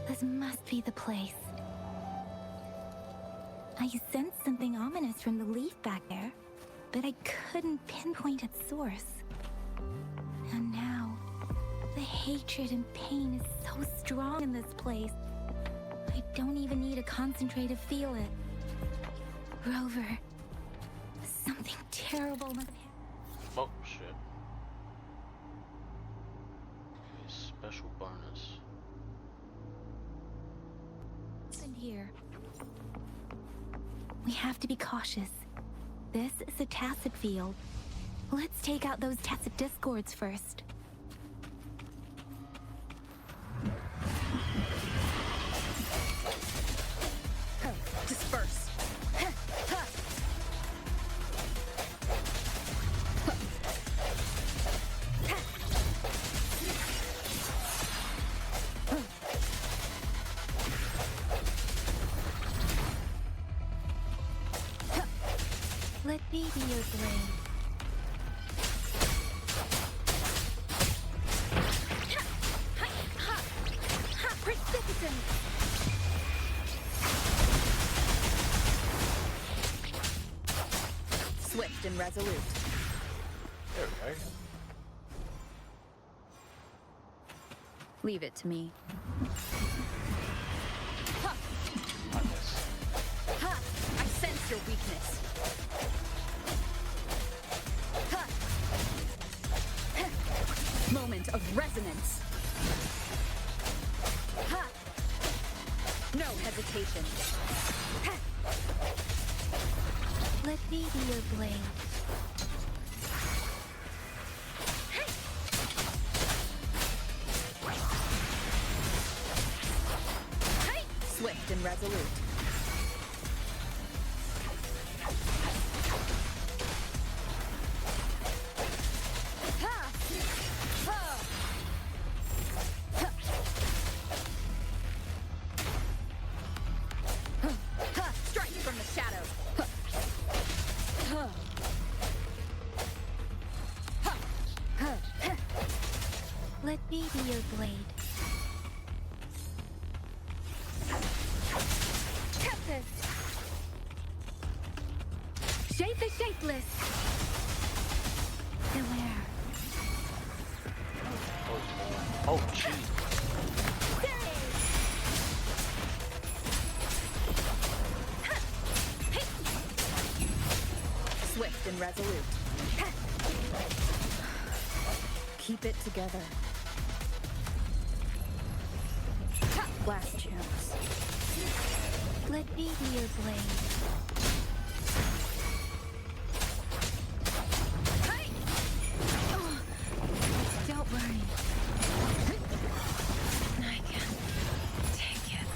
This must be the place. I sensed something ominous from the leaf back there, but I couldn't pinpoint its source. And now, the hatred and pain is so strong in this place. I don't even need to concentrate to feel it. Rover, something terrible must happen. Oh, shit. A special bonus. In here. We have to be cautious. This is a tacit field. Let's take out those tacit discords first. Disperse. Let me be your blade. Precipitant! Swift and resolute. There we go. Leave it to me. Like this. Ha! I sense your weakness. Ha! Moment of resonance. Ha! No hesitation. Ha! Let me be your blade. Swift and resolute. Strike from the shadows. me be your blade. Tempest! Shape the shapeless! Beware. Oh, jeez. Swift and resolute. Keep it together. Blast chance. Let me be your blade. Don't worry. I can take it.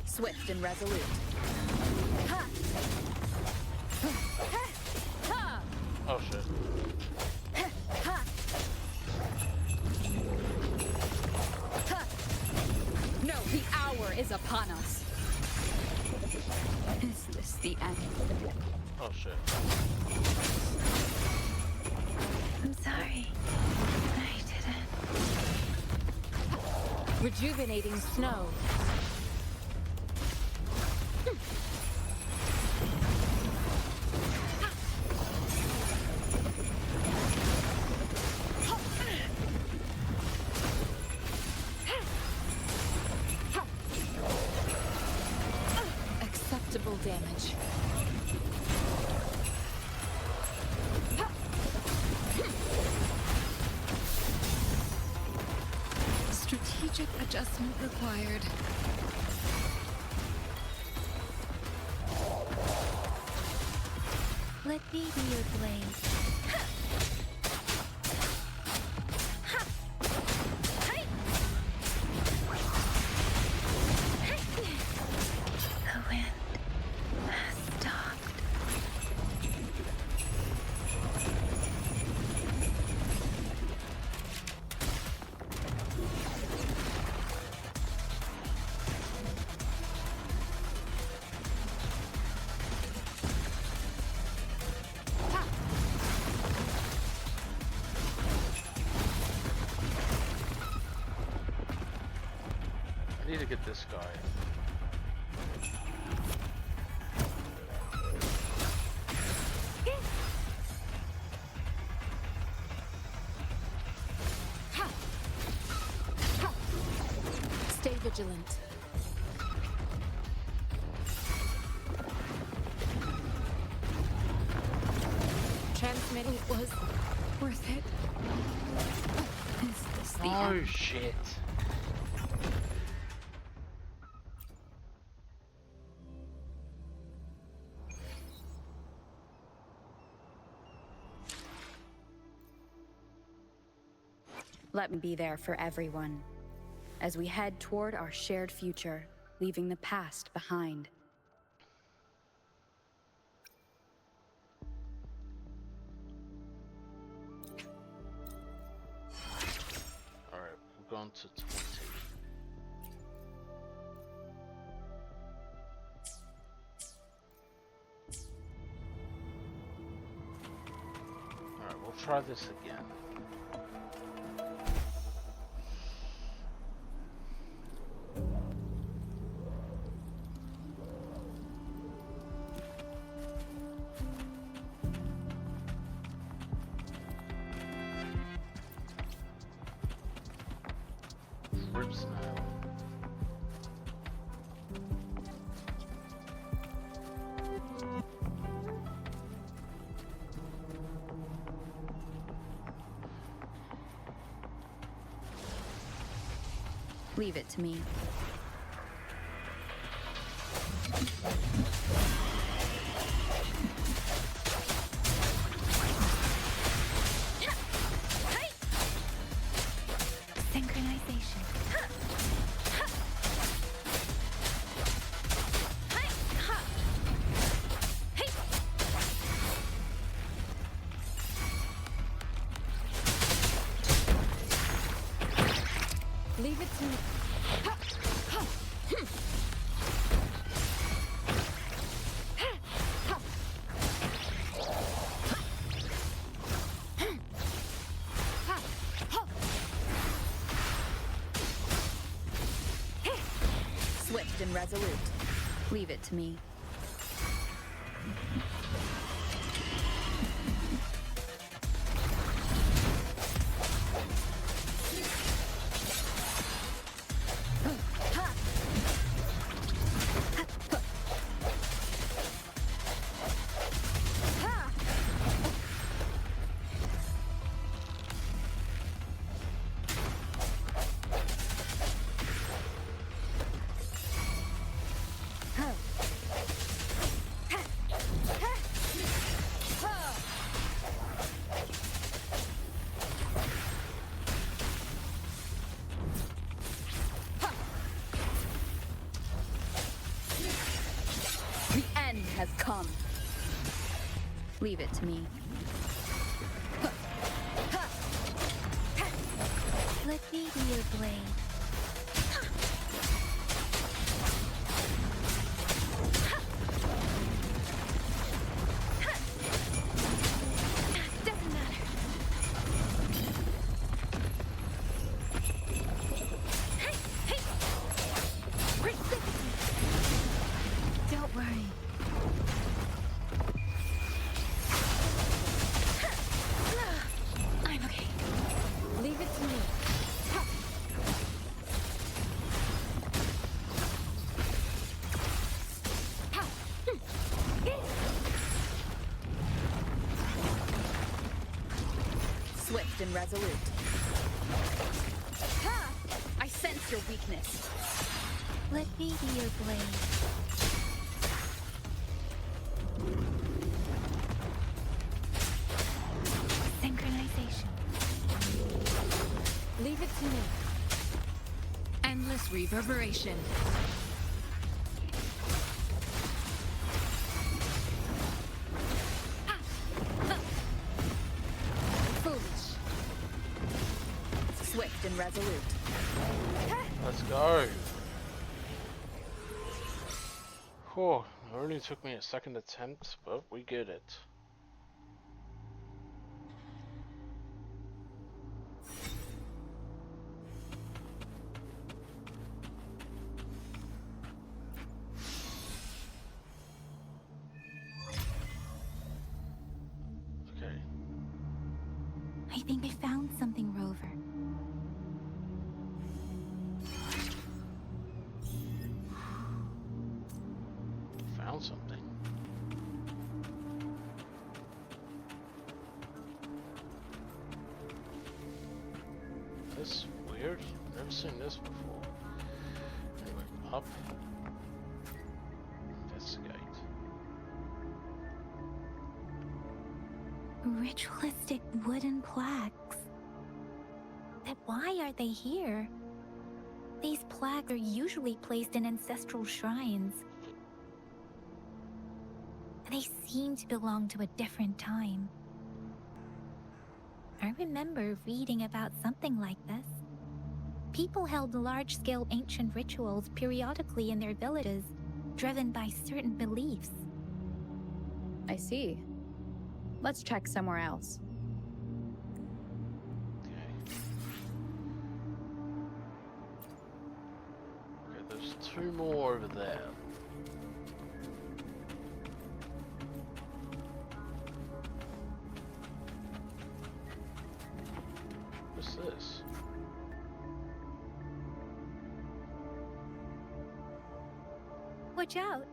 Swift and resolute. Oh shit. No, the hour is upon us. Is this the end? Oh shit. I'm sorry. I didn't. Rejuvenating snow. Acceptable damage. Strategic adjustment required. Let me be your blade. The wind has stopped. I need to get this guy. Stay vigilant. Transmitting was worth it. Is this the Oh end? shit. Let me be there for everyone as we head toward our shared future, leaving the past behind. Alright, we've gone to 20. Alright, we'll try this again. Ribs now. Leave it to me. Synchronization. Leave it to me. and resolute. Leave it to me. Has come. Leave it to me. Let me be your blade. Doesn't matter. Don't worry. I'm okay. Leave it to me. Swift and resolute. I sense your weakness. Let me be your blade. Synchronization. Leave it to me. Endless reverberation. Foolish. Swift and resolute. Let's go. Whew, it only took me a second attempt, but we get it. Okay. I think I found something, Rover. Found something. This is weird. Never seen this before. Anyway, up. Investigate. Ritualistic wooden plaques. But why are they here? These plaques are usually placed in ancestral shrines. They seem to belong to a different time. I remember reading about something like this. People held large-scale ancient rituals periodically in their villages, driven by certain beliefs. I see. Let's check somewhere else. Okay, there's two more over there. What's this? Watch out!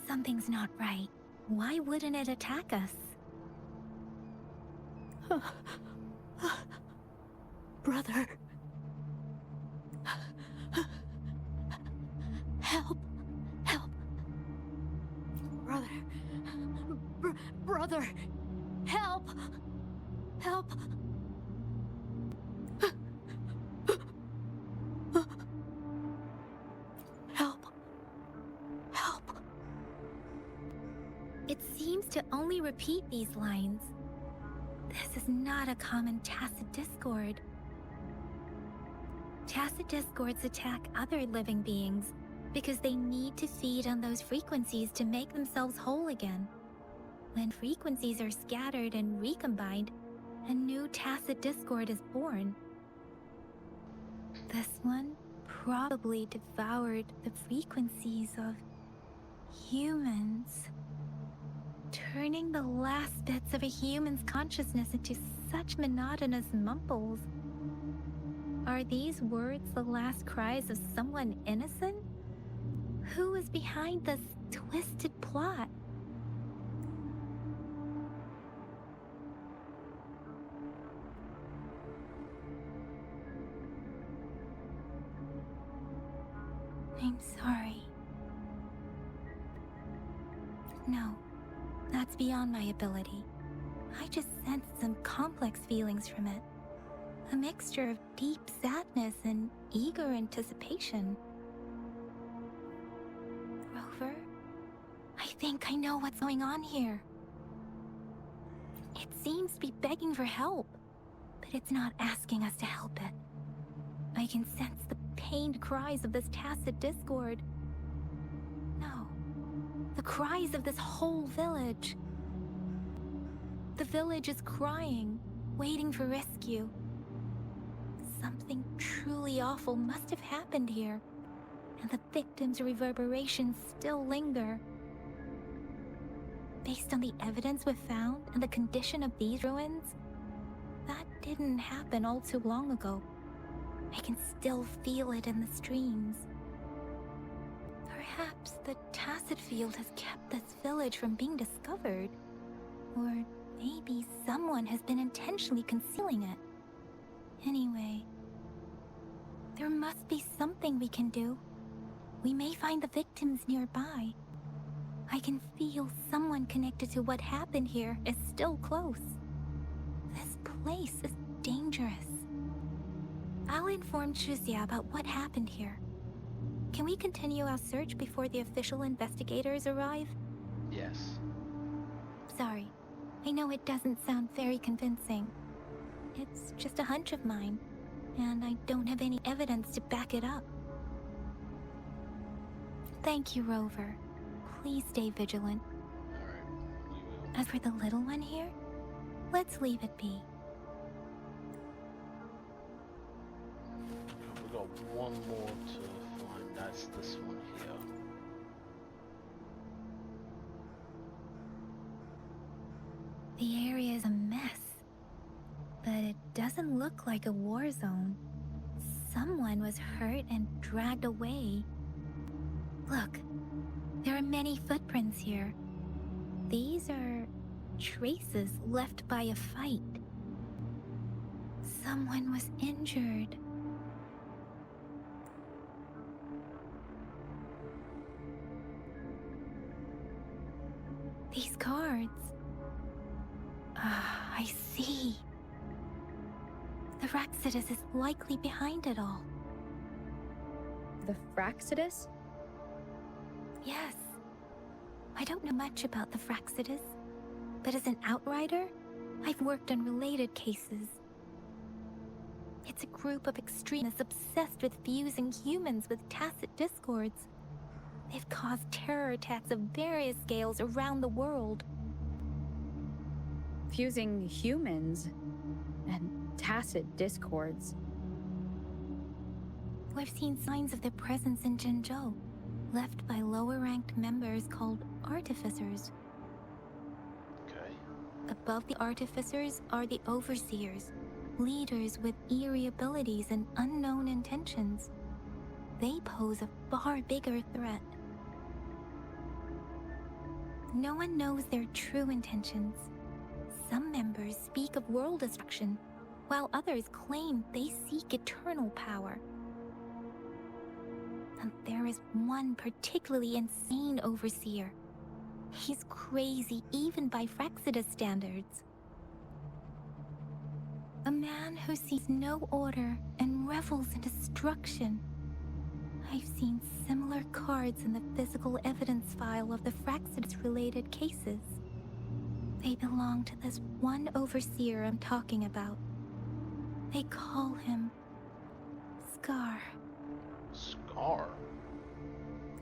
Something's not right. Why wouldn't it attack us? Brother. Help. Help. Brother. Brother. Help. Help. Help. Help. It seems to only repeat these lines. This is not a common tacit discord. Tacit discords attack other living beings because they need to feed on those frequencies to make themselves whole again. When frequencies are scattered and recombined, a new tacit discord is born, This one probably devoured the frequencies of humans, turning the last bits of a human's consciousness into such monotonous mumbles. Are these words the last cries of someone innocent? Who is behind this twisted plot? I'm sorry. No, that's beyond my ability. I just sensed some complex feelings from it. A mixture of deep sadness and eager anticipation. Rover, I think I know what's going on here. It seems to be begging for help, but it's not asking us to help it. I can sense the pained cries of this tacit discord. No, the cries of this whole village. The village is crying, waiting for rescue. Something truly awful must have happened here, and the victims' reverberations still linger. Based on the evidence we've found and the condition of these ruins, that didn't happen all too long ago. I can still feel it in the streams. Perhaps the tacit field has kept this village from being discovered, or maybe someone has been intentionally concealing it. Anyway, there must be something we can do. We may find the victims nearby. I can feel someone connected to what happened here is still close. This place is dangerous. I'll inform Chixia about what happened here. Can we continue our search before the official investigators arrive? Yes. Sorry, I know it doesn't sound very convincing. It's just a hunch of mine, and I don't have any evidence to back it up. Thank you, Rover. Please stay vigilant. Alright, we will. As for the little one here, let's leave it be. We got one more to find. That's this one here. The area is a mess, but it doesn't look like a war zone. Someone was hurt and dragged away. Look, there are many footprints here. These are traces left by a fight. Someone was injured. These cards. Ah, I see. The Fraxidus is likely behind it all. The Fraxidus? Yes. I don't know much about the Fraxidus, but as an outrider, I've worked on related cases. It's a group of extremists obsessed with fusing humans with tacit discords. They've caused terror attacks of various scales around the world. Fusing humans and tacit discords. We've seen signs of their presence in Jinzhou, left by lower-ranked members called Artificers. Okay. Above the Artificers are the Overseers, leaders with eerie abilities and unknown intentions. They pose a far bigger threat. No one knows their true intentions. Some members speak of world destruction, while others claim they seek eternal power. And there is one particularly insane overseer. He's crazy even by Fraxidus standards. A man who sees no order and revels in destruction. I've seen similar cards in the physical evidence file of the Fraxidus-related cases. They belong to this one overseer I'm talking about. They call him Scar. Scar?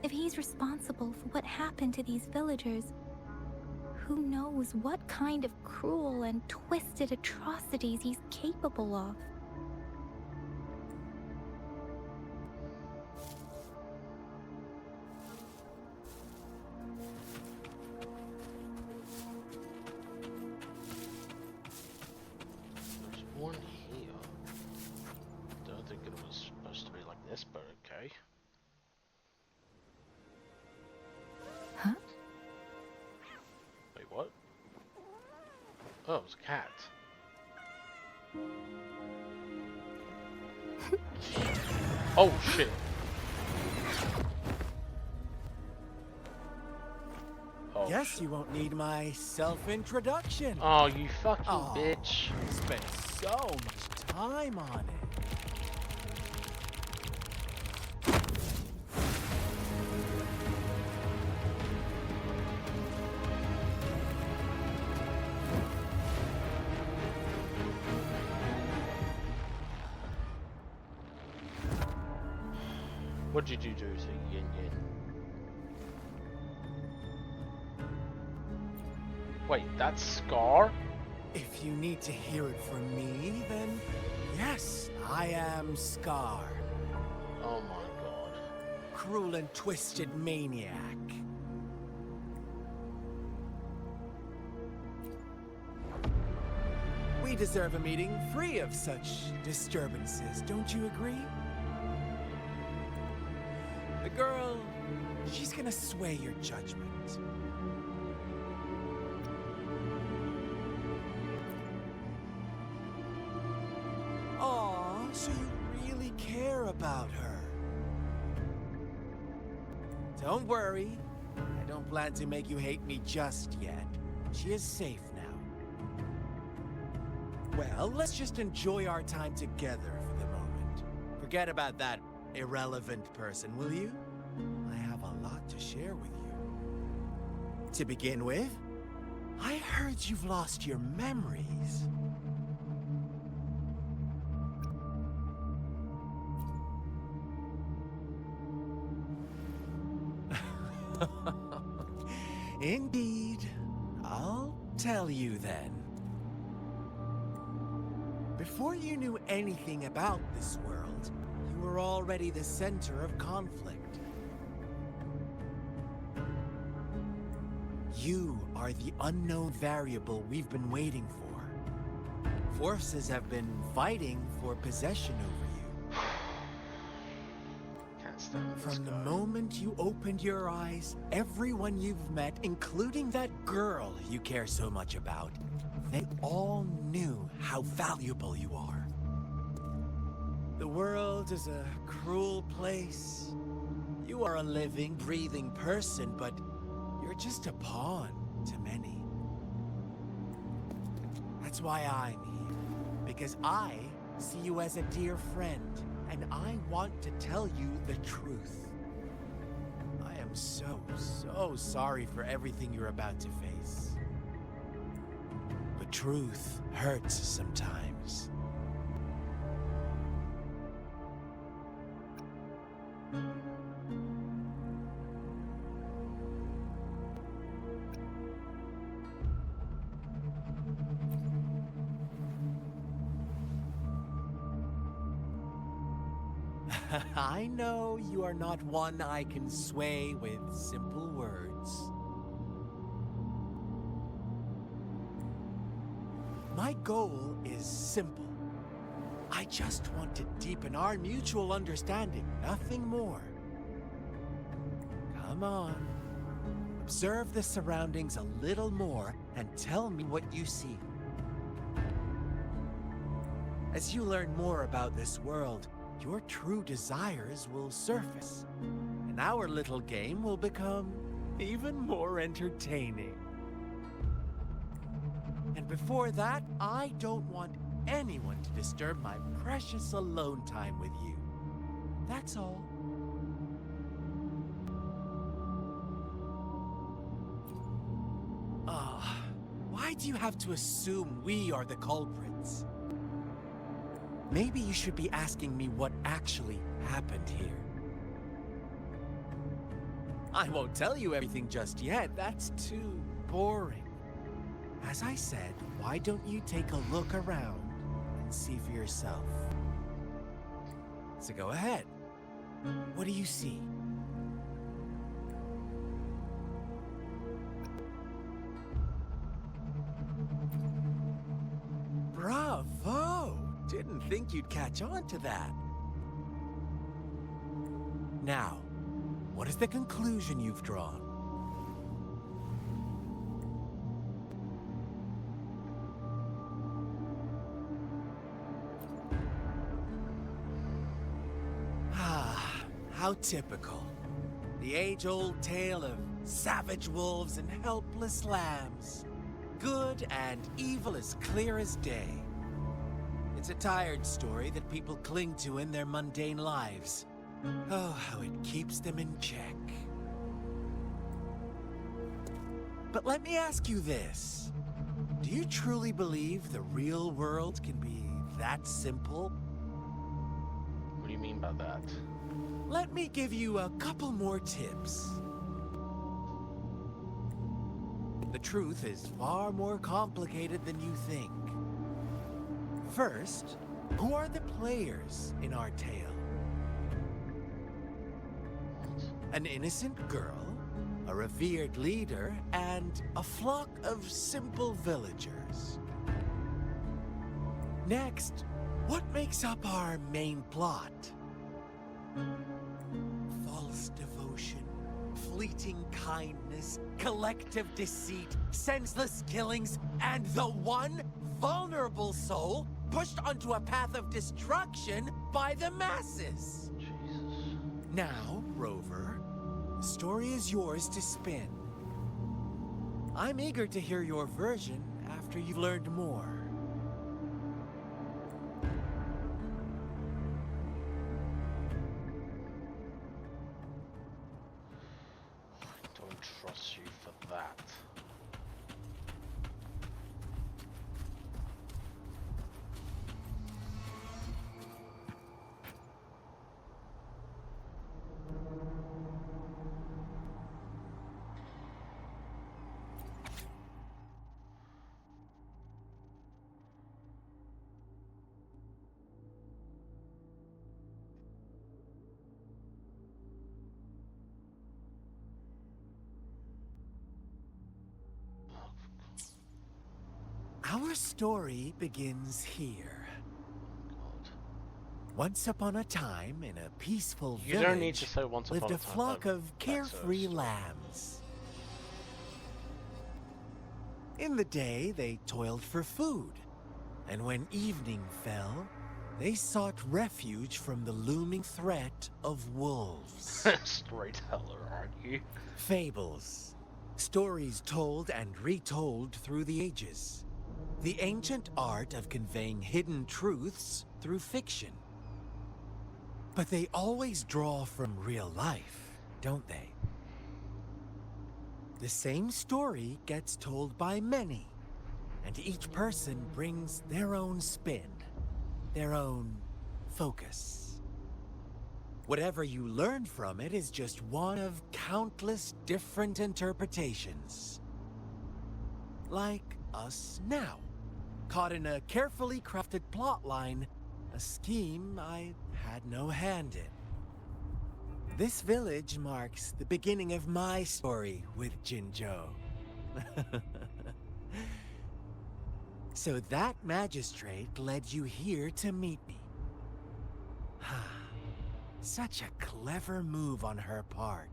If he's responsible for what happened to these villagers, who knows what kind of cruel and twisted atrocities he's capable of? Oh, it's a cat. Oh shit. Oh, Guess shit. you won't need my self-introduction. Oh, you fucking Aw, bitch. I spent so much time on it. What did you do to Yangyang? Wait, that's Scar? If you need to hear it from me, then yes, I am Scar. Oh my god. Cruel and twisted maniac. We deserve a meeting free of such disturbances, don't you agree? The girl, she's gonna sway your judgment. Aw, so you really care about her. Don't worry, I don't plan to make you hate me just yet. She is safe now. Well, let's just enjoy our time together for the moment. Forget about that irrelevant person, will you? I have a lot to share with you. To begin with, I heard you've lost your memories. Indeed. I'll tell you then. Before you knew anything about this world, you were already the center of conflict. You are the unknown variable we've been waiting for. Forces have been fighting for possession over you. Can't stand this From the guy. moment you opened your eyes, everyone you've met, including that girl you care so much about, they all knew how valuable you are. The world is a cruel place. You are a living, breathing person, but you're just a pawn to many. That's why I'm here. Because I see you as a dear friend, and I want to tell you the truth. I am so sorry for everything you're about to face. But truth hurts sometimes. I know you are not one I can sway with simple words. My goal is simple. I just want to deepen our mutual understanding, nothing more. Come on. Observe the surroundings a little more and tell me what you see. As you learn more about this world, your true desires will surface, and our little game will become even more entertaining. And before that, I don't want anyone to disturb my precious alone time with you. That's all. Why do you have to assume we are the culprits? Maybe you should be asking me what actually happened here. I won't tell you everything just yet. That's too boring. As I said, why don't you take a look around and see for yourself? So go ahead. What do you see? Bravo! Didn't think you'd catch on to that. Now, what is the conclusion you've drawn? how typical. The age-old tale of savage wolves and helpless lambs. Good and evil as clear as day. It's a tired story that people cling to in their mundane lives. Oh, how it keeps them in check. But let me ask you this. Do you truly believe the real world can be that simple? What do you mean by that? Let me give you a couple more tips. The truth is far more complicated than you think. First, who are the players in our tale? An innocent girl, a revered leader, and a flock of simple villagers. Next, what makes up our main plot? False devotion, fleeting kindness, collective deceit, senseless killings, and the one vulnerable soul pushed onto a path of destruction by the masses. Jesus. Now, Rover, the story is yours to spin. I'm eager to hear your version after you've learned more. I don't trust you for that. Our story begins here. God. Once upon a time, in a peaceful You village, don't need to say once lived upon a a time, flock though. of carefree That's a lambs. In the day, they toiled for food, and when evening fell, they sought refuge from the looming threat of wolves. Storyteller, aren't you? Fables. Stories told and retold through the ages. The ancient art of conveying hidden truths through fiction. But they always draw from real life, don't they? The same story gets told by many, and each person brings their own spin, their own focus. Whatever you learn from it is just one of countless different interpretations. Like us now, caught in a carefully crafted plotline, a scheme I had no hand in. This village marks the beginning of my story with Jinzhou. So that magistrate led you here to meet me. Such a clever move on her part.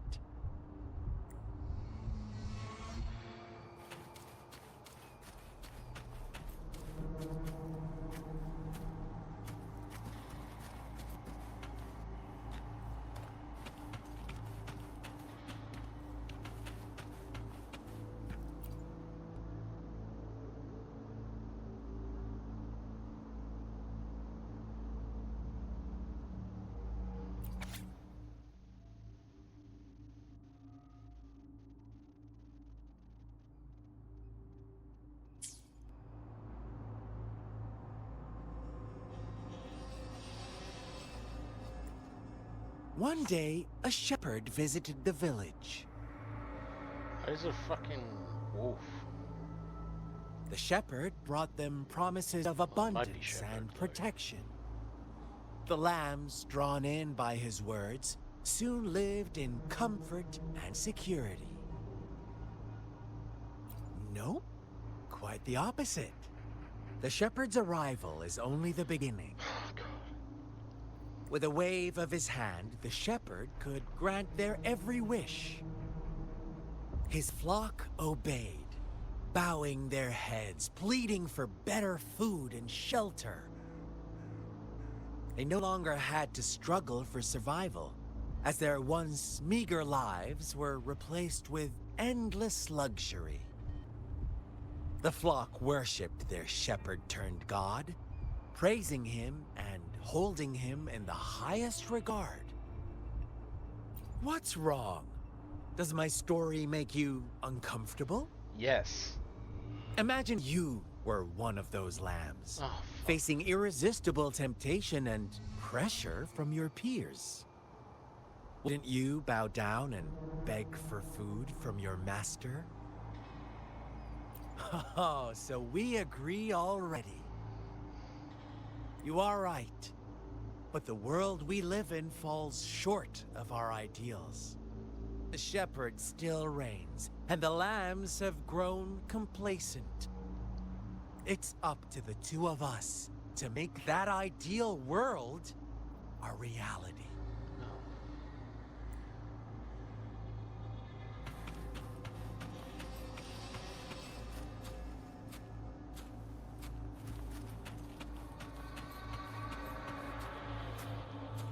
One day, a shepherd visited the village. There's a fucking wolf. The shepherd brought them promises of abundance and protection. The lambs, drawn in by his words, soon lived in comfort and security. Nope, quite the opposite. The shepherd's arrival is only the beginning. With a wave of his hand, the shepherd could grant their every wish. His flock obeyed, bowing their heads, pleading for better food and shelter. They no longer had to struggle for survival, as their once meager lives were replaced with endless luxury. The flock worshipped their shepherd-turned-god, praising him and holding him in the highest regard. What's wrong? Does my story make you uncomfortable? Yes. Imagine you were one of those lambs, Oh, facing irresistible temptation and pressure from your peers. Wouldn't you bow down and beg for food from your master? Oh, so we agree already. You are right. But the world we live in falls short of our ideals. The shepherd still reigns, and the lambs have grown complacent. It's up to the two of us to make that ideal world a reality.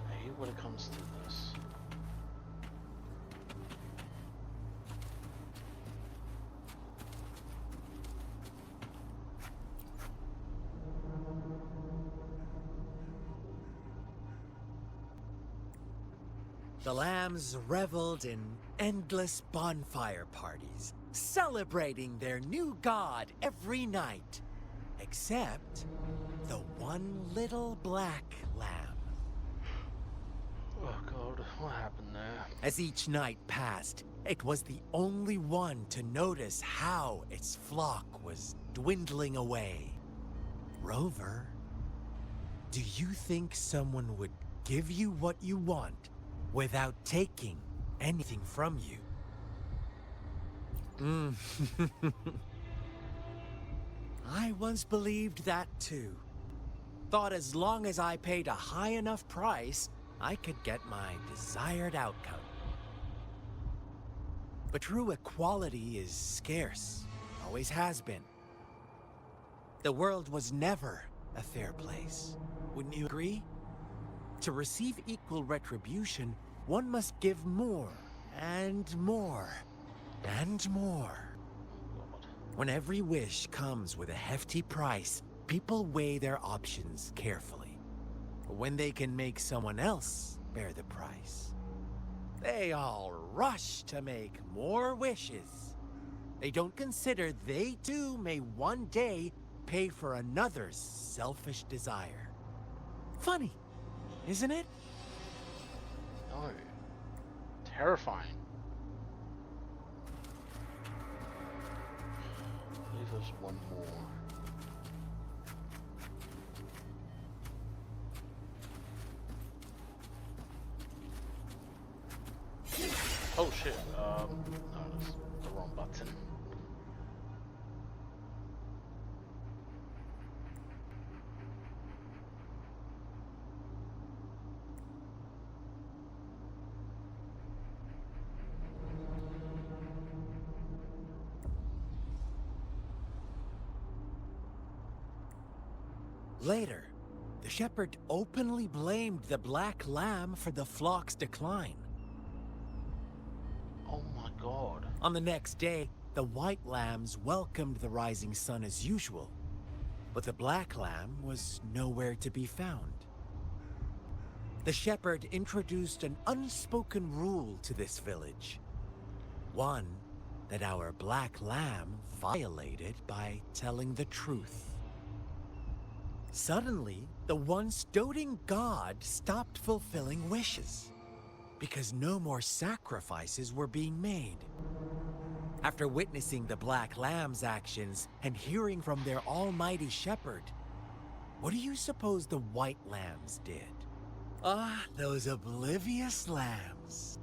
I hate when it comes to this. The lambs reveled in endless bonfire parties, celebrating their new god every night. Except the one little black lamb. Oh god, what happened there? As each night passed, it was the only one to notice how its flock was dwindling away. Rover, do you think someone would give you what you want without taking anything from you? I once believed that too. Thought as long as I paid a high enough price, I could get my desired outcome. But true equality is scarce, always has been. The world was never a fair place. Wouldn't you agree? To receive equal retribution, one must give more, and more, and more. When every wish comes with a hefty price, people weigh their options carefully. When they can make someone else bear the price, they all rush to make more wishes. They don't consider they too may one day pay for another's selfish desire. Funny, isn't it? No. Terrifying. Leave us one more. Oh shit, no, that's the wrong button. Later, the shepherd openly blamed the black lamb for the flock's decline. Oh my god. On the next day, the white lambs welcomed the rising sun as usual, but the black lamb was nowhere to be found. The shepherd introduced an unspoken rule to this village. One that our black lamb violated by telling the truth. Suddenly, the once doting god stopped fulfilling wishes, because no more sacrifices were being made. After witnessing the Black Lamb's actions and hearing from their almighty shepherd, what do you suppose the White Lambs did? Ah, those oblivious lambs.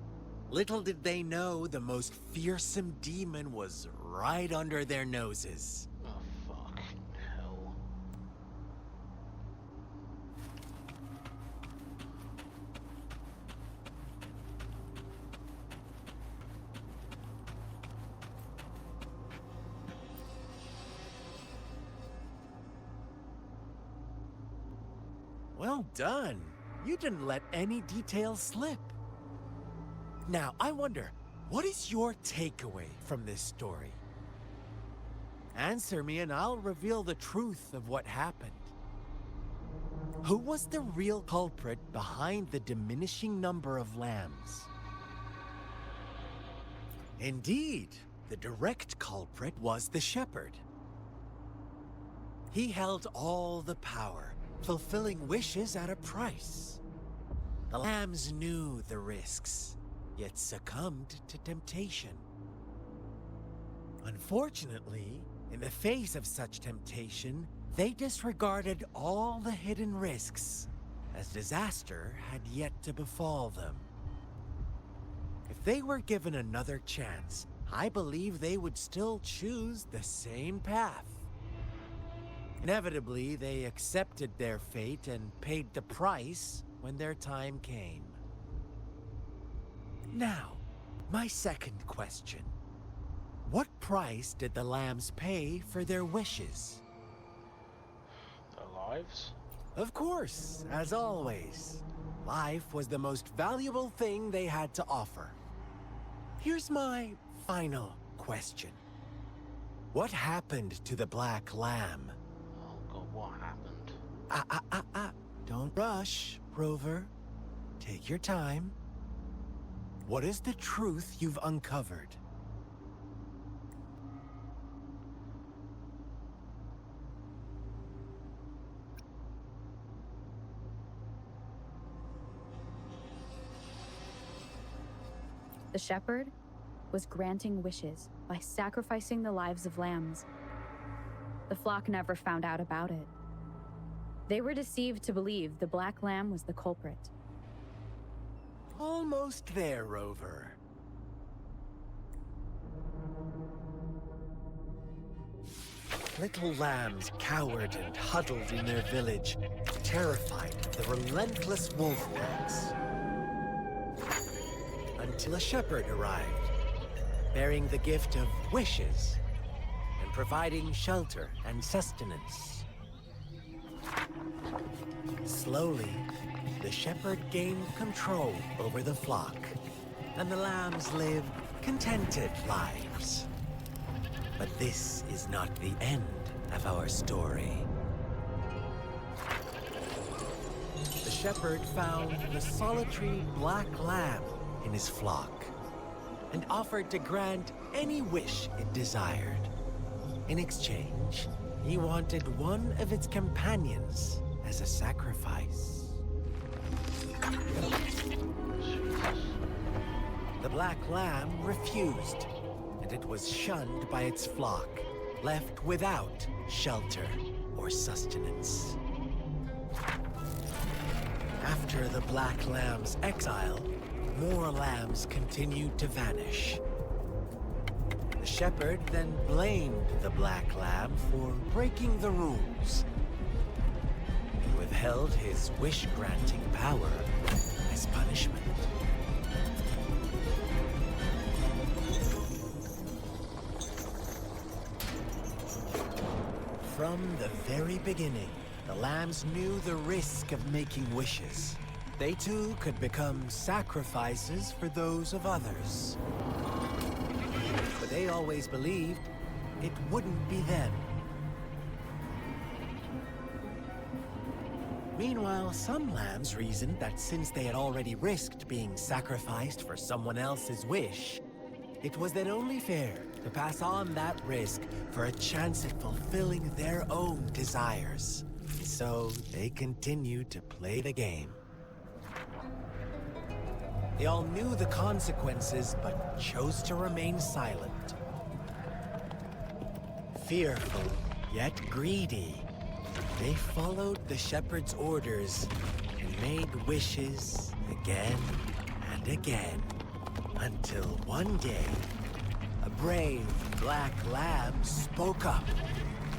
Little did they know the most fearsome demon was right under their noses. Oh fuck. Hell. Well done. You didn't let any details slip. Now, I wonder, what is your takeaway from this story? Answer me and I'll reveal the truth of what happened. Who was the real culprit behind the diminishing number of lambs? Indeed, the direct culprit was the shepherd. He held all the power, fulfilling wishes at a price. The lambs knew the risks, yet succumbed to temptation. Unfortunately, in the face of such temptation, they disregarded all the hidden risks, as disaster had yet to befall them. If they were given another chance, I believe they would still choose the same path. Inevitably, they accepted their fate and paid the price when their time came. Now, my second question. What price did the lambs pay for their wishes? Their lives? Of course, as always. Life was the most valuable thing they had to offer. Here's my final question. What happened to the black lamb? Oh god, what happened? Don't rush, Rover. Take your time. What is the truth you've uncovered? The shepherd was granting wishes by sacrificing the lives of lambs. The flock never found out about it. They were deceived to believe the black lamb was the culprit. Almost there, Rover. Little lambs cowered and huddled in their village, terrified of the relentless wolf packs. Until a shepherd arrived, bearing the gift of wishes and providing shelter and sustenance. Slowly, the shepherd gained control over the flock, and the lambs lived contented lives. But this is not the end of our story. The shepherd found the solitary black lamb in his flock and offered to grant any wish it desired. In exchange, he wanted one of its companions as a sacrifice. The black lamb refused, and it was shunned by its flock, left without shelter or sustenance. After the black lamb's exile, more lambs continued to vanish. The shepherd then blamed the black lamb for breaking the rules. He withheld his wish-granting power as punishment. From the very beginning, the lambs knew the risk of making wishes. They too could become sacrifices for those of others. But they always believed it wouldn't be them. Meanwhile, some lambs reasoned that since they had already risked being sacrificed for someone else's wish, it was then only fair to pass on that risk for a chance at fulfilling their own desires. So they continued to play the game. They all knew the consequences, but chose to remain silent. Fearful, yet greedy, they followed the shepherd's orders and made wishes again and again, until one day, a brave black lamb spoke up,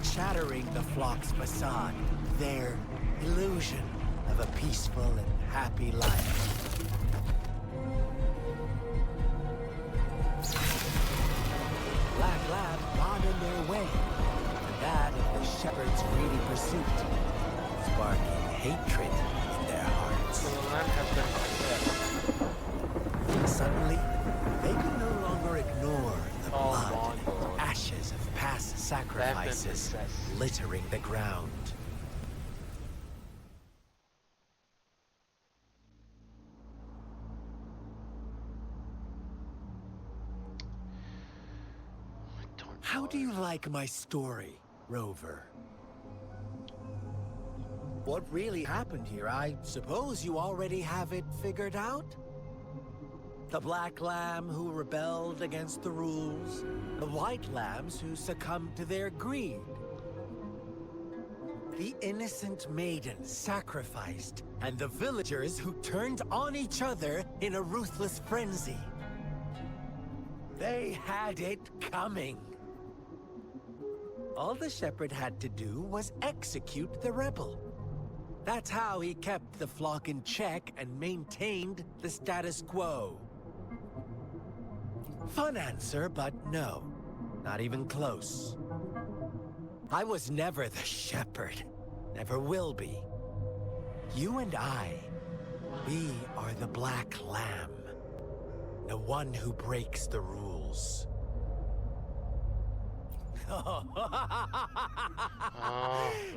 shattering the flock's facade, their illusion of a peaceful and happy life. Black lamb got in their way, and that of the shepherd's greedy pursuit, sparking hatred in their hearts. So the lamb has been Suddenly, they could no longer ignore the blood my and God. ashes of past sacrifices littering the ground. How do you like my story, Rover? What really happened here? I suppose you already have it figured out? The black lamb who rebelled against the rules, the white lambs who succumbed to their greed. The innocent maiden sacrificed, and the villagers who turned on each other in a ruthless frenzy. They had it coming. All the shepherd had to do was execute the rebel. That's how he kept the flock in check and maintained the status quo. Fun answer, but no. Not even close. I was never the shepherd. Never will be. You and I, we are the black lamb. The one who breaks the rules.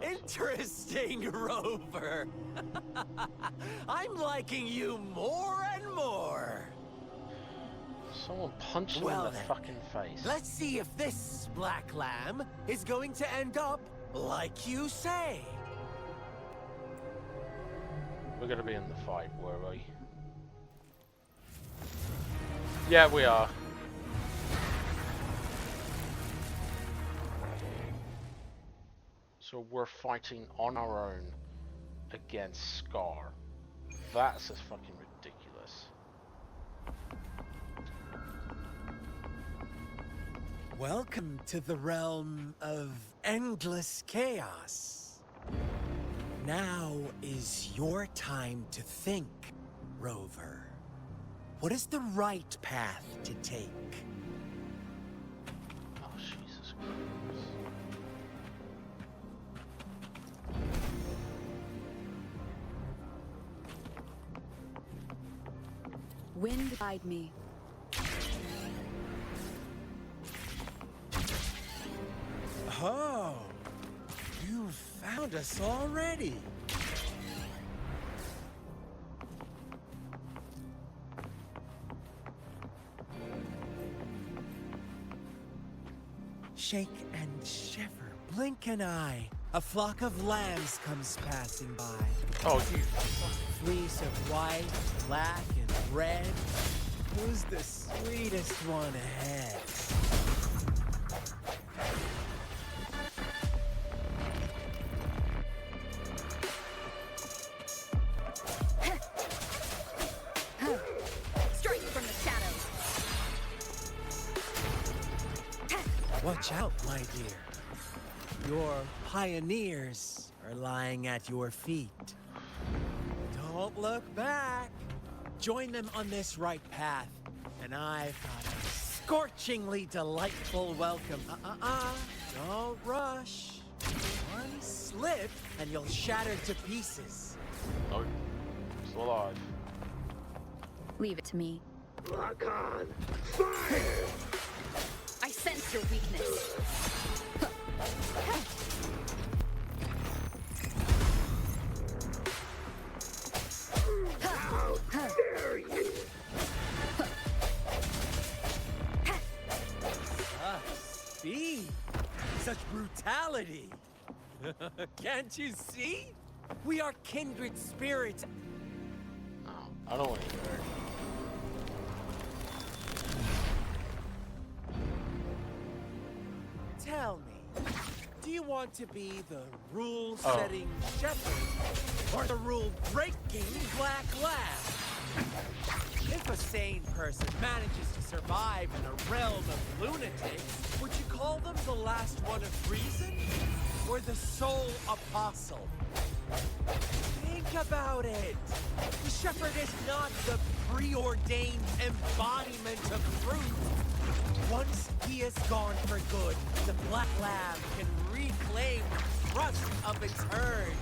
Interesting, Rover. I'm liking you more and more. Someone punch him in the fucking face. Let's see if this black lamb is going to end up like you say. We're gonna be in the fight, were we? Yeah, we are. So we're fighting on our own against Scar. That's just fucking ridiculous. Welcome to the realm of endless chaos. Now is your time to think, Rover. What is the right path to take? Oh, Jesus Christ. Wind guide me. Oh, you found us already. Shake and shiver, blink an eye. A flock of lambs comes passing by. Oh, you. Fleece of white, black, and red. Who's the sweetest one ahead? Strike from the shadows. Watch out, my dear. Your pioneers are lying at your feet. Don't look back. Join them on this right path, and I've got a scorchingly delightful welcome. Don't rush. One slip, and you'll shatter to pieces. No, still alive. Leave it to me. Lock on. Fire! I sense your weakness. How dare you! Speed! Such brutality! Can't you see? We are kindred spirits. No, I don't want to hear it. Tell me, do you want to be the rule-setting shepherd or the rule-breaking black lamb? If a sane person manages to survive in a realm of lunatics, would you call them the last one of reason or the sole apostle? Think about it. The shepherd is not the preordained embodiment of truth. Once he is gone for good, the black lamb can reclaim the trust of its herd.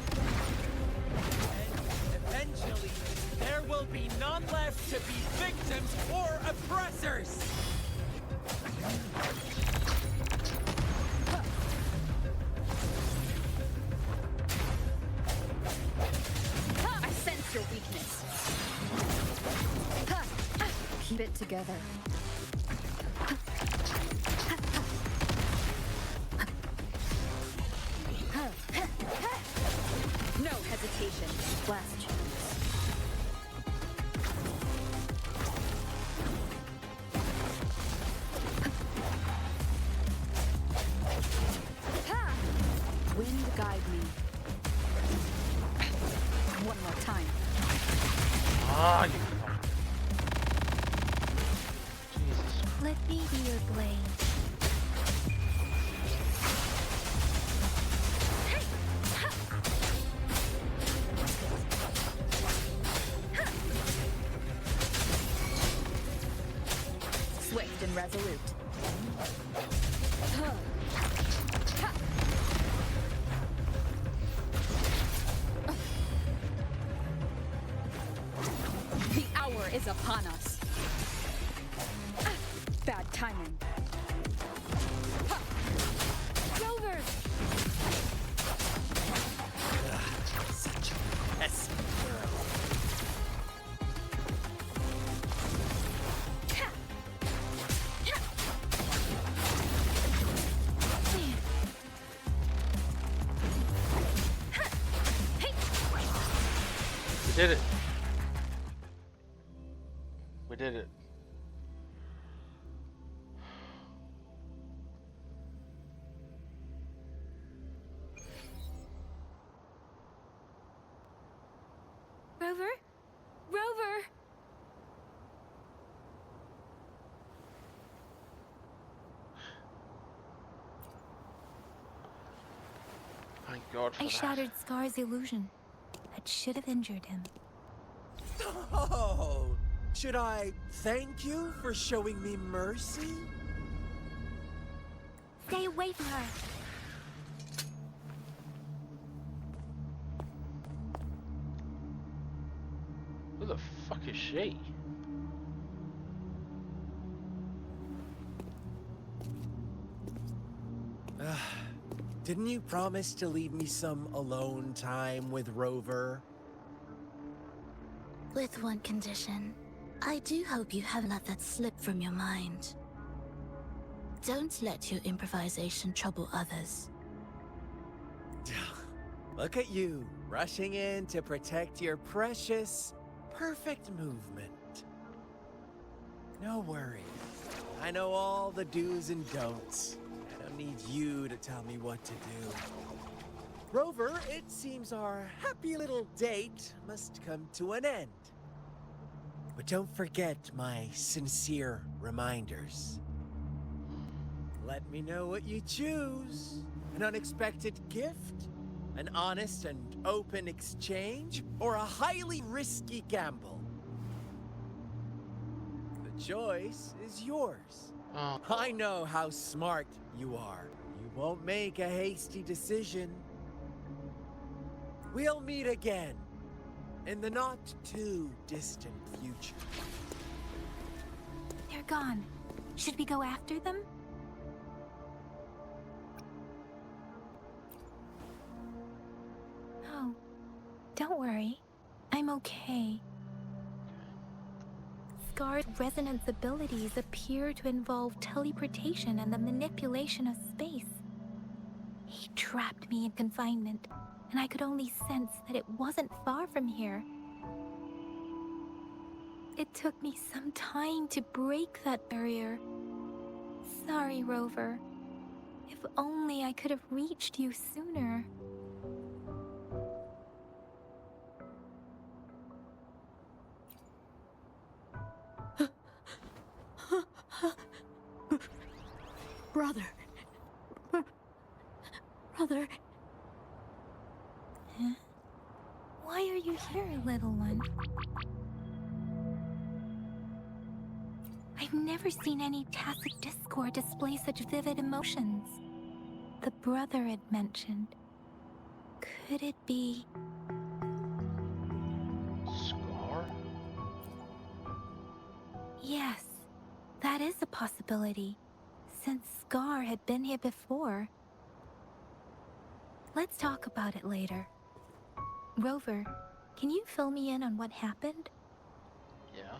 And if Eventually, there will be none left to be victims or oppressors! I sense your weakness. Keep it together. No hesitation. Last chance. Wind guide me. One more time. Ah, you fuck. Jesus. Let me be your blade. Swift and resolute. The hour is upon us. Bad timing. Rover! Such a pesky girl. We did it. We did it. Rover? Rover! Thank God for I that. shattered Scar's illusion. That should have injured him. Oh, should I thank you for showing me mercy? Stay away from her. Who the fuck is she? Didn't you promise to leave me some alone time with Rover? With one condition. I do hope you haven't let that slip from your mind. Don't let your improvisation trouble others. Look at you, rushing in to protect your precious, perfect movement. No worries. I know all the do's and don'ts. I don't need you to tell me what to do. Rover, it seems our happy little date must come to an end. But don't forget my sincere reminders. Let me know what you choose. An unexpected gift? An honest and open exchange? Or a highly risky gamble? The choice is yours. Oh. I know how smart you are. You won't make a hasty decision. We'll meet again in the not-too-distant future. They're gone. Should we go after them? No. Don't worry. I'm okay. Scar's resonance abilities appear to involve teleportation and the manipulation of space. He trapped me in confinement, and I could only sense that it wasn't far from here. It took me some time to break that barrier. Sorry, Rover. If only I could have reached you sooner. Brother. Brother. Huh? Why are you here, little one? I've never seen any tacit discord display such vivid emotions. The brother had mentioned. Could it be... Yes, that is a possibility, since Scar had been here before. Let's talk about it later. Rover, can you fill me in on what happened? Yeah.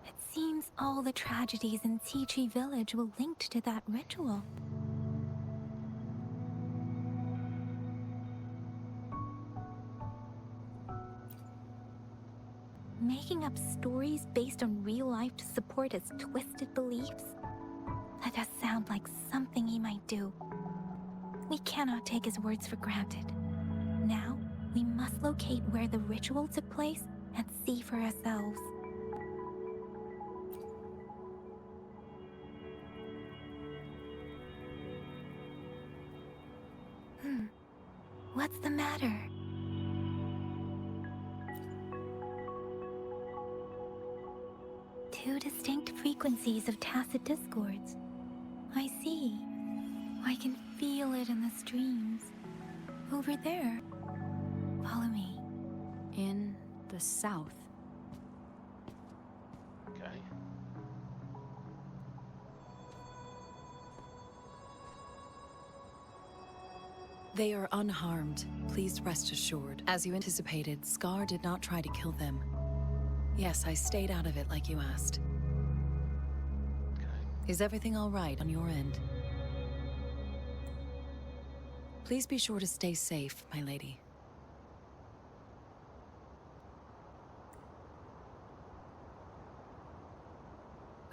It seems all the tragedies in Tea Tree Village were linked to that ritual. Making up stories based on real life to support his twisted beliefs? That does sound like something he might do. We cannot take his words for granted. Now, we must locate where the ritual took place and see for ourselves. What's the matter? Two distinct frequencies of tacit discords. I see. I can feel it in the streams. Over there. Follow me. In the south. Okay. They are unharmed. Please rest assured. As you anticipated, Scar did not try to kill them. Yes, I stayed out of it like you asked. Okay. Is everything all right on your end? Please be sure to stay safe, my lady.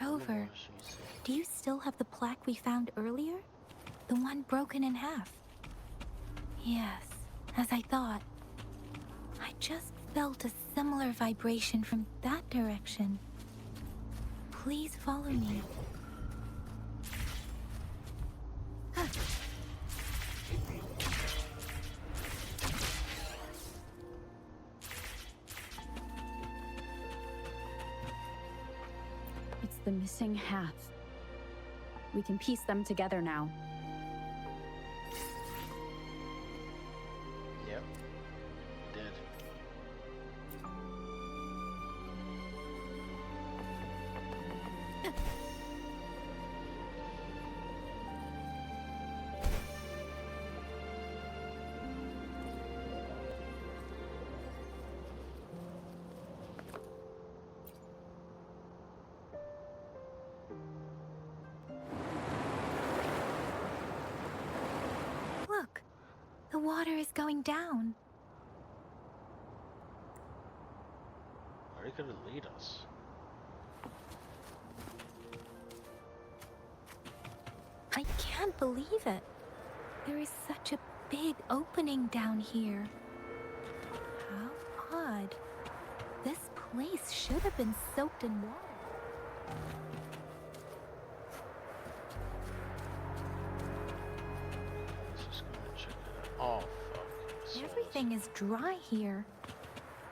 Rover, do you still have the plaque we found earlier? The one broken in half? Yes, as I thought. I just felt a similar vibration from that direction. Please follow me. It's the missing half. We can piece them together now. Yep. Dead. Look, the water is going down. Where could it lead us? I can't believe it. There is such a big opening down here. How odd. This place should have been soaked in water. Let's just go and check it out. Oh, fuck. I saw Everything is dry here.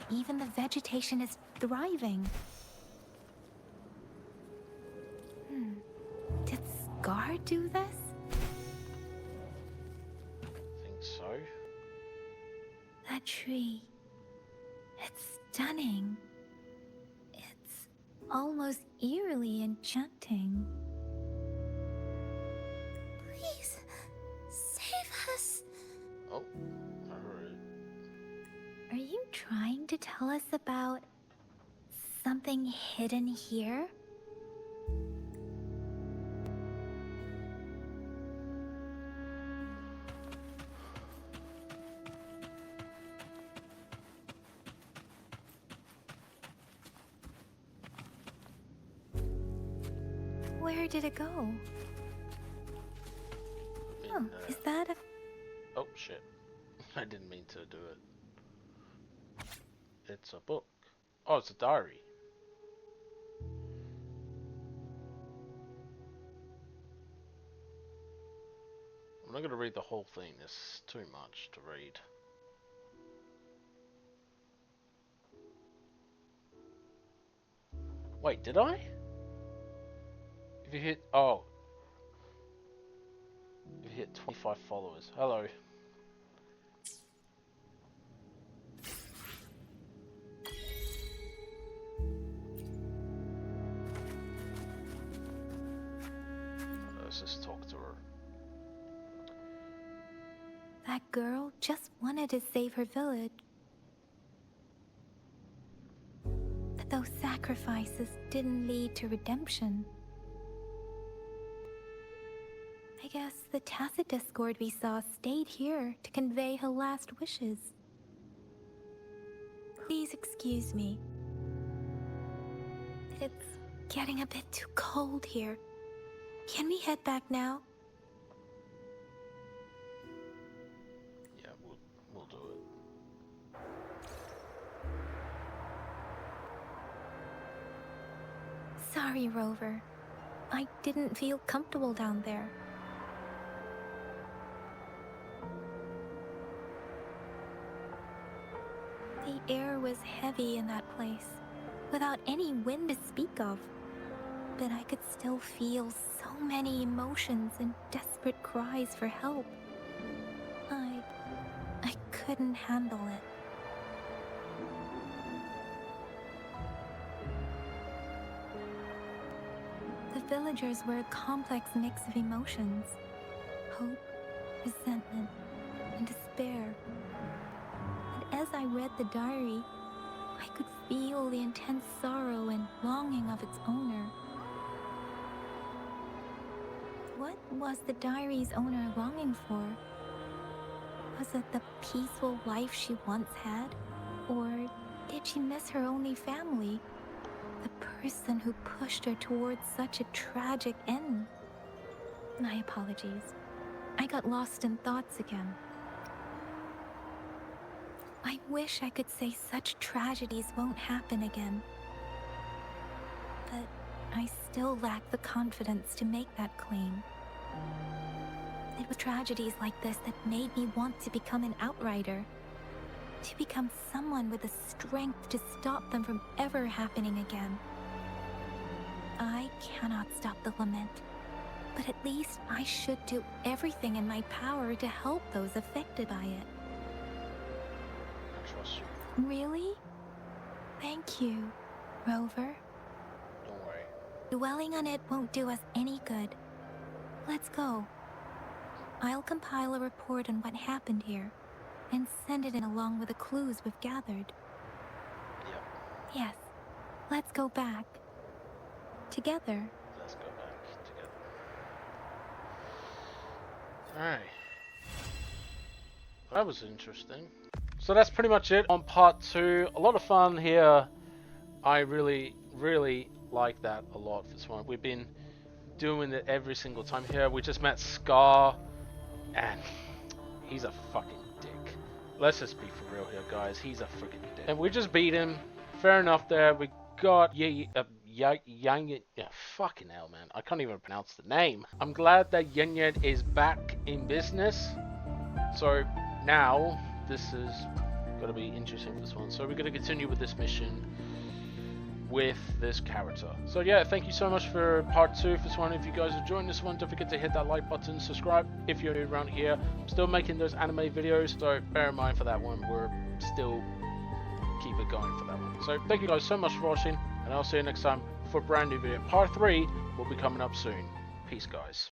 Even the vegetation is thriving. Did Scar do this? Think so? That tree. It's stunning. It's almost eerily enchanting. Please, save us. Oh, alright. Are you trying to tell us about something hidden here? Where did it go? Oh, is that a... Oh, shit. I didn't mean to do it. It's a book. Oh, it's a diary. I'm not going to read the whole thing. It's too much to read. Wait, did I? If you hit... Oh. If you hit 25 followers. Hello. let's just talk to her. That girl just wanted to save her village. But those sacrifices didn't lead to redemption. I guess the tacit discord we saw stayed here to convey her last wishes. Please excuse me. It's getting a bit too cold here. Can we head back now? Yeah, we'll do it. Sorry, Rover. I didn't feel comfortable down there. The air was heavy in that place, without any wind to speak of. But I could still feel so many emotions and desperate cries for help. I couldn't handle it. The villagers were a complex mix of emotions: hope, resentment, and despair. And as I read the diary, I could feel the intense sorrow and longing of its owner. What was the diary's owner longing for? Was it the peaceful life she once had? Or did she miss her only family? The person who pushed her towards such a tragic end? My apologies. I got lost in thoughts again. I wish I could say such tragedies won't happen again. But I still lack the confidence to make that claim. It was tragedies like this that made me want to become an outrider. To become someone with the strength to stop them from ever happening again. I cannot stop the lament, but at least I should do everything in my power to help those affected by it. I trust you. Really? Thank you, Rover. Don't worry. Dwelling on it won't do us any good. Let's go. I'll compile a report on what happened here and send it in along with the clues we've gathered. Yep. Yes. Let's go back. Together. Let's go back together. Alright. That was interesting. So that's pretty much it on part 2. A lot of fun here. I really like that a lot for this one. We've been doing it every single time here. We just met Scar, and he's a fucking dick. Let's just be for real here, guys. He's a freaking dick. And we just beat him. Fair enough there. We got Yangyang. Yeah, fucking hell, man. I can't even pronounce the name. I'm glad that Yangyang is back in business. So now this is gonna be interesting for this one. So we're gonna continue with this mission with this character. So yeah, thank you so much for part 2 for this one. If you guys enjoying this one, don't forget to hit that like button, subscribe if you're new around here. I'm still making those anime videos, so bear in mind for that one. We're still keep it going for that one. So thank you guys so much for watching, and I'll see you next time for a brand new video. Part 3 will be coming up soon. Peace, guys.